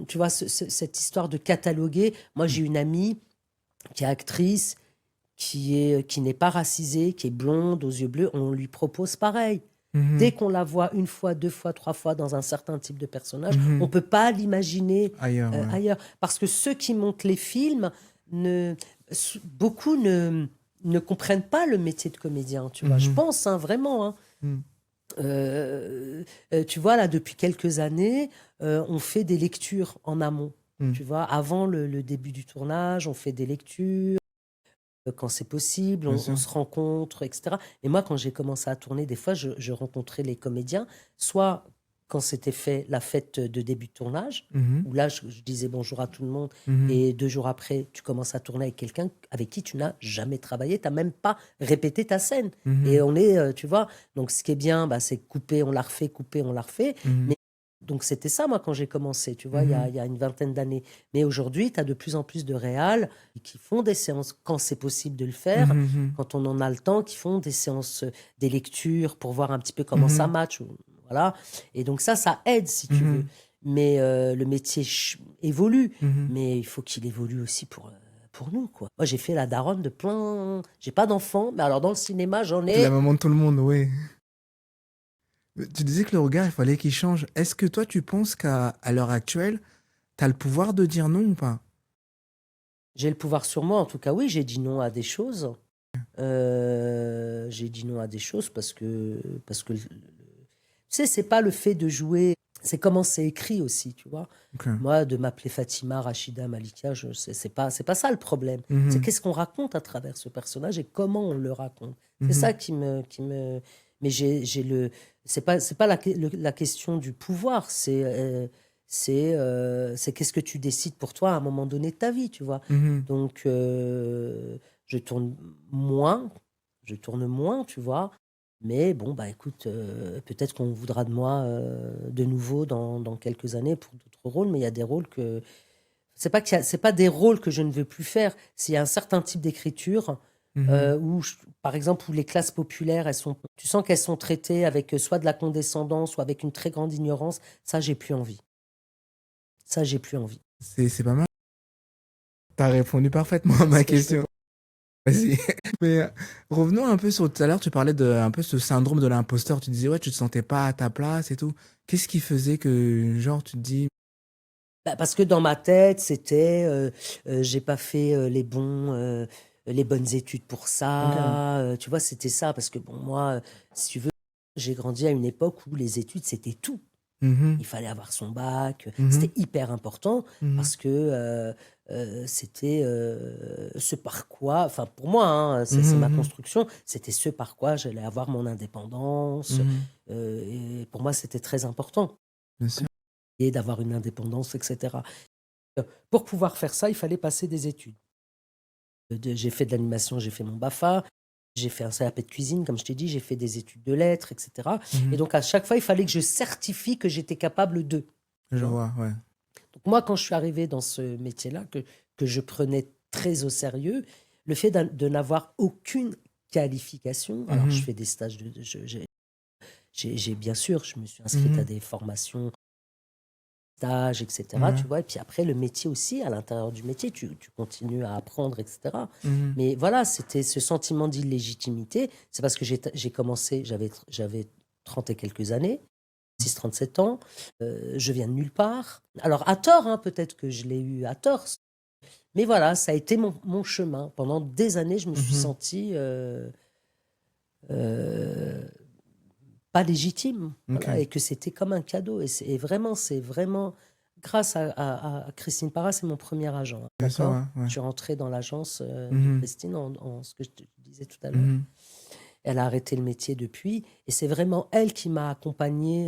Speaker 1: tu vois, cette histoire de cataloguer. Moi, j'ai une amie qui est actrice, qui n'est pas racisée, qui est blonde, aux yeux bleus. On lui propose pareil. Dès
Speaker 2: Mhm.
Speaker 1: qu'on la voit une fois, deux fois, trois fois dans un certain type de personnage, on
Speaker 2: Mhm.
Speaker 1: peut pas l'imaginer
Speaker 2: Ailleurs, ouais.
Speaker 1: ailleurs. Parce que ceux qui montent les films, beaucoup ne comprennent pas le métier de comédien, tu vois. Je
Speaker 2: Mhm.
Speaker 1: pense, hein, vraiment. Hein.
Speaker 2: Mhm.
Speaker 1: Tu vois, là, depuis quelques années, on fait des lectures en amont.
Speaker 2: Mhm.
Speaker 1: Tu vois, avant le début du tournage, on fait des lectures. Quand c'est possible,
Speaker 2: Bien
Speaker 1: on
Speaker 2: sûr.
Speaker 1: se rencontre, etc. Et moi, quand j'ai commencé à tourner, des fois, je rencontrais les comédiens, soit quand c'était fait la fête de début de tournage,
Speaker 2: Mhm.
Speaker 1: où là, je disais bonjour à tout le monde,
Speaker 2: Mhm.
Speaker 1: et 2 jours après, tu commences à tourner avec quelqu'un avec qui tu n'as jamais travaillé, tu n'as même pas répété ta scène. Et
Speaker 2: Mhm.
Speaker 1: on est, tu vois, donc ce qui est bien, c'est couper, on la refait, couper, on la refait.
Speaker 2: Mhm.
Speaker 1: Mais donc c'était ça, moi, quand j'ai commencé, tu vois,
Speaker 2: Mhm.
Speaker 1: il y a une vingtaine d'années. Mais aujourd'hui, tu as de plus en plus de réals qui font des séances quand c'est possible de le faire,
Speaker 2: Mhm.
Speaker 1: quand on en a le temps, qui font des séances, des lectures pour voir un petit peu comment ça
Speaker 2: Mhm.
Speaker 1: match. Voilà. Et donc ça aide, si tu veux.
Speaker 2: Mhm.
Speaker 1: Mais le métier évolue,
Speaker 2: Mhm.
Speaker 1: mais il faut qu'il évolue aussi pour nous, quoi. Moi, j'ai fait la daronne de plein... J'ai pas d'enfants, mais alors dans le cinéma, j'en
Speaker 2: C'est la
Speaker 1: ai...
Speaker 2: maman de tout le monde, oui. Tu disais que le regard, il fallait qu'il change. Est-ce que toi, tu penses qu'à l'heure actuelle, tu as le pouvoir de dire non ou pas?
Speaker 1: J'ai le pouvoir sur moi, en tout cas, oui, j'ai dit non à des choses. J'ai dit non à des choses parce que tu sais, c'est pas le fait de jouer, c'est comment c'est écrit aussi, tu vois.
Speaker 2: Ok.
Speaker 1: Moi, de m'appeler Fatima, Rachida, Malika, c'est pas ça le problème. C'est
Speaker 2: Mhm.
Speaker 1: qu'est-ce qu'on raconte à travers ce personnage et comment on le raconte. C'est
Speaker 2: Mhm.
Speaker 1: ça mais c'est pas la question du pouvoir, c'est qu'est-ce que tu décides pour toi à un moment donné de ta vie, tu vois.
Speaker 2: Mhm.
Speaker 1: Donc, je tourne moins, tu vois. Mais bon, écoute, peut-être qu'on voudra de moi de nouveau dans quelques années pour d'autres rôles, mais il y a des rôles que... C'est pas des rôles que je ne veux plus faire. C'est un certain type d'écriture
Speaker 2: Mhm.
Speaker 1: où, par exemple, où les classes populaires, tu sens qu'elles sont traitées avec soit de la condescendance ou avec une très grande ignorance. Ça, j'ai plus envie. Ça, j'ai plus envie.
Speaker 2: C'est pas mal. T'as répondu parfaitement à
Speaker 1: Qu'est-ce
Speaker 2: ma
Speaker 1: que je peux
Speaker 2: question. Vas-y. Mais revenons un peu sur tout à l'heure, tu parlais de un peu ce syndrome de l'imposteur. Tu disais, ouais, tu te sentais pas à ta place et tout. Qu'est-ce qui faisait que, genre, tu te dis,
Speaker 1: Parce que dans ma tête, c'était j'ai pas fait les bonnes études pour
Speaker 2: ok.
Speaker 1: ça. Tu vois, c'était ça. Parce que bon, moi, si tu veux, j'ai grandi à une époque où les études, c'était tout.
Speaker 2: Mhm.
Speaker 1: Il fallait avoir son bac.
Speaker 2: Mhm.
Speaker 1: C'était hyper important
Speaker 2: Mhm.
Speaker 1: parce que c'était ce par quoi, enfin pour moi, hein, c'est ma
Speaker 2: Mhm.
Speaker 1: construction, c'était ce par quoi j'allais avoir mon indépendance.
Speaker 2: Mhm.
Speaker 1: Et pour moi, c'était très important
Speaker 2: Bien sûr.
Speaker 1: et d'avoir une indépendance, etc. Pour pouvoir faire ça, il fallait passer des études. J'ai fait de l'animation, j'ai fait mon BAFA, j'ai fait un CAP de cuisine, comme je t'ai dit, j'ai fait des études de lettres, etc. Et
Speaker 2: Mhm.
Speaker 1: donc, à chaque fois, il fallait que je certifie que j'étais capable de. Tu
Speaker 2: Je
Speaker 1: vois.
Speaker 2: vois, ouais.
Speaker 1: Donc, moi, quand je suis arrivée dans ce métier-là, que je prenais très au sérieux, le fait de n'avoir aucune qualification. Alors, je
Speaker 2: Mhm.
Speaker 1: fais des stages bien sûr, je me suis inscrite à
Speaker 2: Mhm.
Speaker 1: des formations, stages, etc.
Speaker 2: Ouais.
Speaker 1: Tu vois, et puis après, le métier aussi, à l'intérieur du métier, tu continues à apprendre, etc.
Speaker 2: Mhm.
Speaker 1: Mais voilà, c'était ce sentiment d'illégitimité. C'est parce que j'ai commencé, j'avais 30 et quelques années, 37 ans. Je viens de nulle part. Alors, à tort, hein, peut-être que je l'ai eu à tort. Mais voilà, ça a été mon chemin. Pendant des années, je me suis
Speaker 2: Mhm.
Speaker 1: sentie euh, pas légitime.
Speaker 2: Ok.
Speaker 1: Voilà, et que c'était comme un cadeau. C'est vraiment grâce à Christine Parra, c'est mon premier agent. Hein,
Speaker 2: Bien sûr,
Speaker 1: d'accord?
Speaker 2: ouais.
Speaker 1: Je
Speaker 2: Ouais.
Speaker 1: suis rentrée dans l'agence de
Speaker 2: Mhm.
Speaker 1: Christine en ce que je te disais tout à l'heure.
Speaker 2: Mhm.
Speaker 1: Elle a arrêté le métier depuis. Et c'est vraiment elle qui m'a accompagnée.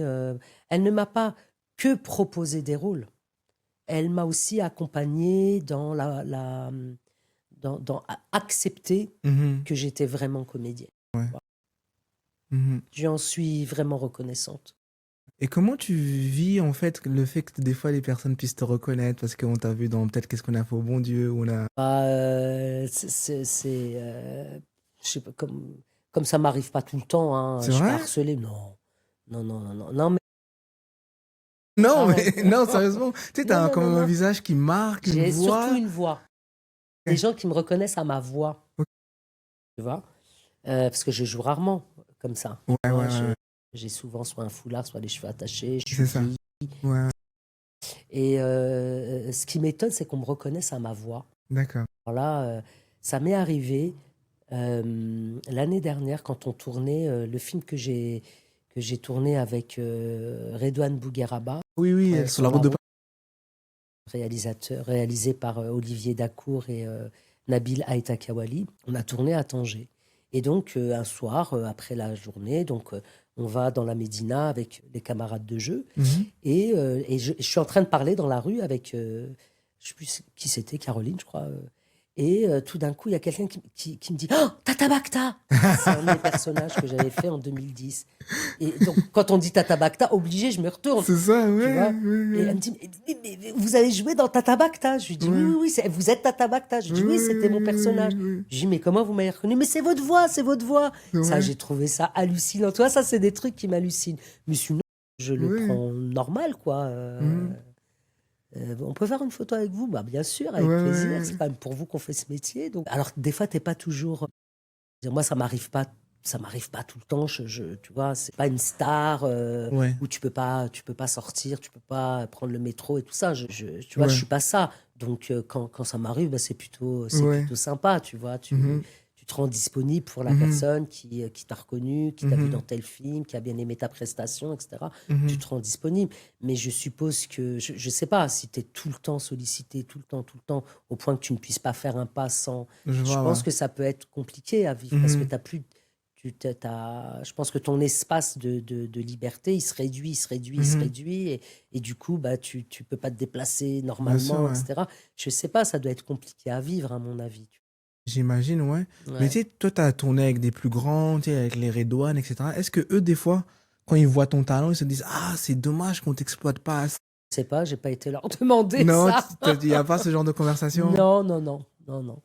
Speaker 1: Elle ne m'a pas que proposé des rôles. Elle m'a aussi accompagnée dans accepter
Speaker 2: Mhm.
Speaker 1: que j'étais vraiment comédienne.
Speaker 2: Ouais.
Speaker 1: Voilà.
Speaker 2: Mhm.
Speaker 1: J'en suis vraiment reconnaissante.
Speaker 2: Et comment tu vis en fait le fait que des fois les personnes puissent te reconnaître parce qu'on t'a vu dans peut-être qu'est-ce qu'on a fait au bon Dieu ou on a.
Speaker 1: Bah, je sais pas, comme ça m'arrive pas tout le temps, hein,
Speaker 2: C'est
Speaker 1: je suis pas
Speaker 2: vrai?
Speaker 1: harcelée, non. Non, non, non, non, non, mais
Speaker 2: Non, mais
Speaker 1: arrête.
Speaker 2: non, sérieusement. Tu sais,
Speaker 1: Non,
Speaker 2: t'as
Speaker 1: non,
Speaker 2: quand
Speaker 1: non,
Speaker 2: même un
Speaker 1: non.
Speaker 2: visage qui marque, une
Speaker 1: J'ai surtout
Speaker 2: voix.
Speaker 1: une voix. Des
Speaker 2: Ok.
Speaker 1: gens qui me reconnaissent à ma voix,
Speaker 2: Ok.
Speaker 1: tu vois, parce que je joue rarement comme ça.
Speaker 2: Ouais,
Speaker 1: Tu
Speaker 2: ouais,
Speaker 1: vois,
Speaker 2: ouais, ouais.
Speaker 1: j'ai souvent soit un foulard, soit les cheveux attachés, je suis
Speaker 2: C'est ça.
Speaker 1: gris.
Speaker 2: Ouais, ouais.
Speaker 1: Et ce qui m'étonne, c'est qu'on me reconnaisse à ma voix.
Speaker 2: D'accord.
Speaker 1: Alors là, ça m'est arrivé l'année dernière quand on tournait le film que j'ai tourné avec Redouane Bougueraba,
Speaker 2: Oui, oui, sur la
Speaker 1: sur la
Speaker 2: route de.
Speaker 1: route, réalisé par Olivier Dacour et Nabil Aïta-Kawali. On a tourné à Tanger. Et donc, un soir, après la journée, donc, on va dans la Médina avec les camarades de jeu.
Speaker 2: Mhm.
Speaker 1: Et je suis en train de parler dans la rue avec, je sais plus qui c'était, Caroline, je crois. Et tout d'un coup, il y a quelqu'un qui me dit «Oh, Tata Bakta!» C'est un des personnages que j'avais fait en 2010. Et donc, quand on dit Tata Bakta, obligé, je me retourne,
Speaker 2: C'est ça,
Speaker 1: tu
Speaker 2: ouais,
Speaker 1: vois. Et
Speaker 2: ouais,
Speaker 1: elle me dit mais vous avez joué dans Tata Bakta? Je lui dis
Speaker 2: ouais,
Speaker 1: «Oui,
Speaker 2: ouais,
Speaker 1: oui, oui, vous êtes Tata Bakta.» Je lui
Speaker 2: ouais,
Speaker 1: dis «Oui,
Speaker 2: ouais,
Speaker 1: c'était mon personnage.»
Speaker 2: ouais,
Speaker 1: Je lui dis «Mais comment vous m'avez reconnu?» «Mais c'est votre voix, c'est votre voix.»
Speaker 2: ouais,
Speaker 1: Ça,
Speaker 2: ouais,
Speaker 1: j'ai trouvé ça hallucinant. Tu vois, ça, c'est des trucs qui m'hallucinent. Mais sinon, je le
Speaker 2: ouais,
Speaker 1: prends normal, quoi.
Speaker 2: mhm.
Speaker 1: On peut faire une photo avec vous? Bah, bien sûr,
Speaker 2: Ouais,
Speaker 1: avec plaisir.
Speaker 2: ouais,
Speaker 1: C'est quand même pour vous qu'on fait ce métier. Donc... Alors, des fois, t'es pas toujours. Moi, ça m'arrive pas tout le temps. Tu vois, c'est pas une star
Speaker 2: ouais,
Speaker 1: où tu peux pas sortir, tu peux pas prendre le métro et tout ça. Tu vois, je
Speaker 2: ouais,
Speaker 1: suis pas ça. Donc, quand ça m'arrive, bah, c'est plutôt,
Speaker 2: ouais,
Speaker 1: c'est
Speaker 2: ouais,
Speaker 1: plutôt sympa, tu vois. Tu,
Speaker 2: mhm,
Speaker 1: tu te rends disponible pour la
Speaker 2: mhm,
Speaker 1: personne qui t'a reconnu, qui t'a vu
Speaker 2: mhm,
Speaker 1: dans tel film, qui a bien aimé ta prestation, etc. Tu
Speaker 2: mhm.
Speaker 1: te rends disponible. Mais je suppose que, je sais pas, si tu es tout le temps sollicité, tout le temps, au point que tu ne puisses pas faire un pas sans.
Speaker 2: Je
Speaker 1: Je
Speaker 2: vois, ouais.
Speaker 1: pense que ça peut être compliqué à vivre parce que
Speaker 2: Mhm,
Speaker 1: t'as plus. Je pense que ton espace de liberté, il se réduit, il se réduit, il se
Speaker 2: mhm.
Speaker 1: réduit. Et du coup, bah, tu peux pas te déplacer
Speaker 2: Bien sûr,
Speaker 1: normalement,
Speaker 2: ouais.
Speaker 1: etc. Je sais pas, ça doit être compliqué à vivre, à mon avis.
Speaker 2: J'imagine, ouais. Mais
Speaker 1: Ouais.
Speaker 2: tu sais, toi, t'as tourné avec des plus grands, tu sais, avec les Redouane, etc. Est-ce que eux, des fois, quand ils voient ton talent, ils se disent, ah, c'est dommage qu'on t'exploite pas assez.
Speaker 1: Je sais pas, j'ai pas été leur demander
Speaker 2: Non,
Speaker 1: ça.
Speaker 2: il n'y a pas ce genre de conversation.
Speaker 1: Non, non, non, non, non,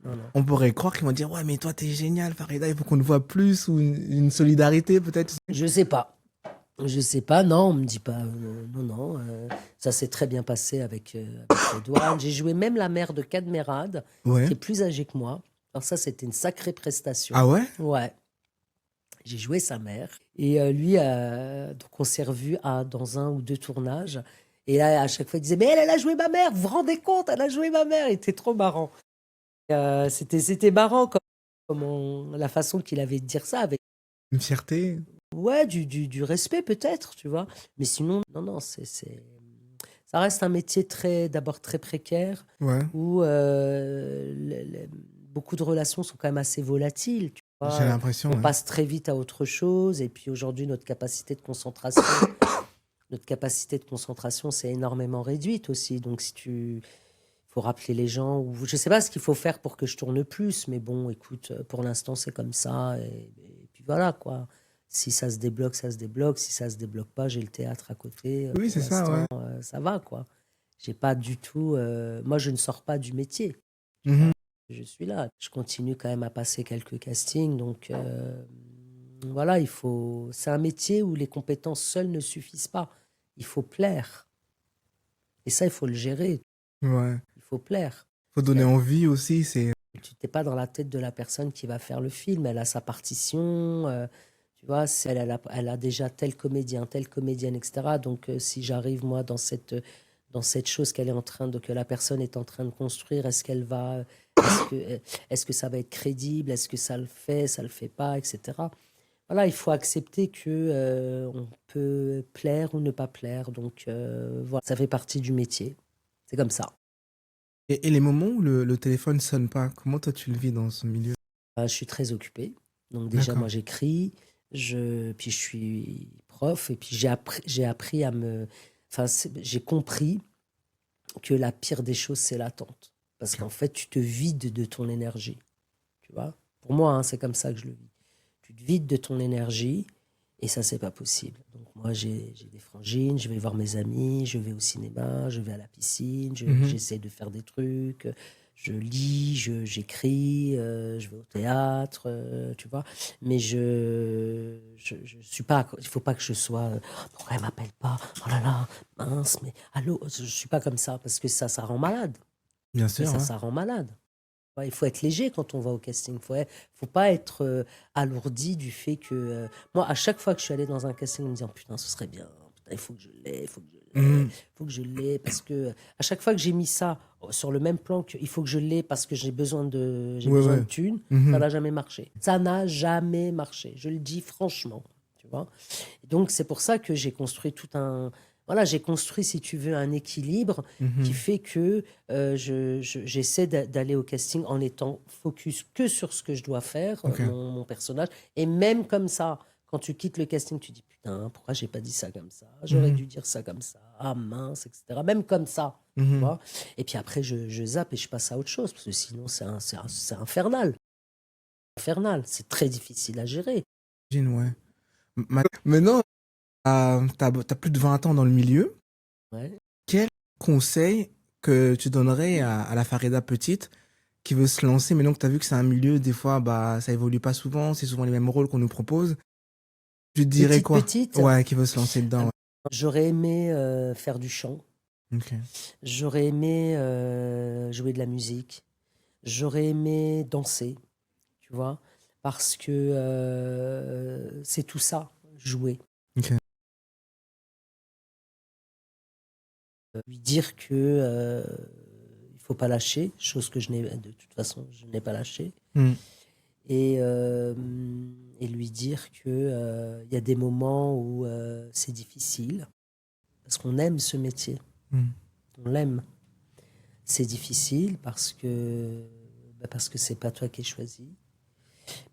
Speaker 1: non, non.
Speaker 2: On pourrait croire qu'ils vont dire, ouais, mais toi, t'es génial, Farida, il faut qu'on te voit plus, ou une solidarité, peut-être.
Speaker 1: Je sais pas. Je sais pas, non, on me dit pas. Non, non. Ça s'est très bien passé avec Redouane. J'ai joué même la mère de Cadmerade,
Speaker 2: Ouais.
Speaker 1: qui est plus âgée que moi. Alors ça, c'était une sacrée prestation.
Speaker 2: Ah ouais?
Speaker 1: Ouais, j'ai joué sa mère. Et lui, donc on s'est revus dans un ou deux tournages. Et là, à chaque fois, il disait, mais elle a joué ma mère, vous vous rendez compte, elle a joué ma mère. Il était trop marrant. C'était marrant la façon qu'il avait de dire ça, avec
Speaker 2: Une fierté?
Speaker 1: ouais, du respect peut-être, tu vois. Mais sinon, non, non, ça reste un métier d'abord très précaire,
Speaker 2: Ouais,
Speaker 1: où beaucoup de relations sont quand même assez volatiles, tu
Speaker 2: j'ai
Speaker 1: vois.
Speaker 2: l'impression,
Speaker 1: On
Speaker 2: ouais.
Speaker 1: passe très vite à autre chose, et puis aujourd'hui, notre capacité de concentration, c'est énormément réduite aussi. Donc, faut rappeler les gens, ou je sais pas ce qu'il faut faire pour que je tourne plus, mais bon, écoute, pour l'instant, c'est comme ça, et puis voilà, quoi. Si ça se débloque, ça se débloque. Si ça se débloque pas, j'ai le théâtre à côté.
Speaker 2: Oui,
Speaker 1: Pour
Speaker 2: c'est ça,
Speaker 1: l'instant,
Speaker 2: ouais.
Speaker 1: ça va, quoi. J'ai pas du tout. Moi, je ne sors pas du métier.
Speaker 2: Mhm.
Speaker 1: je suis là. Je continue quand même à passer quelques castings, donc voilà, c'est un métier où les compétences seules ne suffisent pas. Il faut plaire. Et ça, il faut le gérer.
Speaker 2: Ouais.
Speaker 1: Il faut plaire.
Speaker 2: Faut donner envie aussi, c'est...
Speaker 1: Tu n'es pas dans la tête de la personne qui va faire le film. Elle a sa partition, tu vois, elle a déjà tel comédien, telle comédienne, etc. Donc, si j'arrive, moi, dans cette chose que la personne est en train de construire, est-ce que ça va être crédible? Est-ce que ça le fait pas, etc. Voilà, il faut accepter que on peut plaire ou ne pas plaire. Donc, voilà, ça fait partie du métier. C'est comme ça.
Speaker 2: Et les moments où le téléphone sonne pas, comment toi tu le vis dans ce milieu?
Speaker 1: Je suis très occupée. Donc déjà,
Speaker 2: D'accord.
Speaker 1: moi, j'écris, puis je suis prof, et puis j'ai appris à me... Enfin, j'ai compris que la pire des choses, c'est l'attente. Parce qu'en fait, tu te vides de ton énergie. Tu vois? Pour moi, hein, c'est comme ça que je le vis. Tu te vides de ton énergie, et ça, c'est pas possible. Donc moi, j'ai des frangines, je vais voir mes amis, je vais au cinéma, je vais à la piscine,
Speaker 2: Mhm.
Speaker 1: j'essaie de faire des trucs, je lis, j'écris, je vais au théâtre, tu vois. Mais je suis pas, il faut pas que je sois, pourquoi elle m'appelle pas? Oh là là, mince, mais allô, je suis pas comme ça, parce que ça rend malade.
Speaker 2: Bien
Speaker 1: Et
Speaker 2: sûr, hein.
Speaker 1: ça rend malade. Ouais, il faut être léger quand on va au casting. Faut pas être alourdi du fait que... moi, à chaque fois que je suis allée dans un casting, en me disant, putain, ce serait bien. Putain, il faut que je l'ai, il faut que je l'ai,
Speaker 2: Mhm.
Speaker 1: il faut que je l'ai. Parce que à chaque fois que j'ai mis ça sur le même plan qu'il faut que je l'ai parce que j'ai
Speaker 2: Ouais,
Speaker 1: besoin
Speaker 2: ouais.
Speaker 1: de thunes, ça
Speaker 2: Mhm.
Speaker 1: n'a jamais marché. Ça n'a jamais marché. Je le dis franchement. Tu vois. Et donc, c'est pour ça que j'ai construit tout un... Voilà, j'ai construit, si tu veux, un équilibre qui
Speaker 2: Mhm.
Speaker 1: fait que j'essaie d'aller au casting en étant focus que sur ce que je dois faire,
Speaker 2: Ok.
Speaker 1: mon personnage. Et même comme ça, quand tu quittes le casting, tu dis putain, pourquoi j'ai pas dit ça comme ça? J'aurais
Speaker 2: Mhm.
Speaker 1: dû dire ça comme ça. Ah mince, etc. Même comme ça, tu
Speaker 2: Mhm.
Speaker 1: vois. Et puis après, je zappe et je passe à autre chose parce que sinon, c'est infernal. Infernal. C'est très difficile à gérer.
Speaker 2: J'imagine, ouais. Maintenant, t'as plus de 20 ans dans le milieu.
Speaker 1: Ouais.
Speaker 2: Quel conseil que tu donnerais à la Farida petite qui veut se lancer, mais donc tu as vu que c'est un milieu, des fois, bah, ça évolue pas souvent, c'est souvent les mêmes rôles qu'on nous propose. Tu te dirais
Speaker 1: Petite,
Speaker 2: quoi?
Speaker 1: petite.
Speaker 2: Ouais, qui veut se lancer dedans,
Speaker 1: J'aurais aimé faire du chant.
Speaker 2: ouais. Ok.
Speaker 1: J'aurais aimé jouer de la musique. J'aurais aimé danser, tu vois, parce que c'est tout ça, jouer.
Speaker 2: Ok.
Speaker 1: Lui dire que il faut pas lâcher, chose que de toute façon, je n'ai pas lâché.
Speaker 2: Hmm.
Speaker 1: Et, euh, et lui dire que il y a des moments où c'est difficile, parce qu'on aime ce métier,
Speaker 2: Hmm.
Speaker 1: on l'aime. C'est difficile parce que c'est pas toi qui as choisi,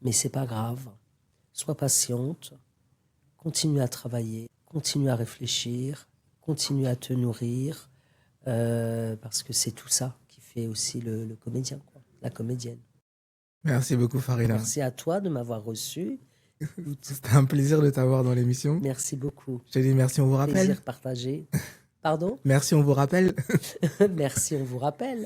Speaker 1: mais c'est pas grave. Sois patiente, continue à travailler, continue à réfléchir, continue à te nourrir, parce que c'est tout ça qui fait aussi le comédien, quoi, la comédienne.
Speaker 2: Merci beaucoup, Farida.
Speaker 1: Merci à toi de m'avoir reçu. Écoute,
Speaker 2: C'était un plaisir de t'avoir dans l'émission.
Speaker 1: merci beaucoup.
Speaker 2: Je te dis merci, on vous rappelle.
Speaker 1: Plaisir partagé. Pardon?
Speaker 2: Merci, on vous rappelle.
Speaker 1: Merci, on vous rappelle.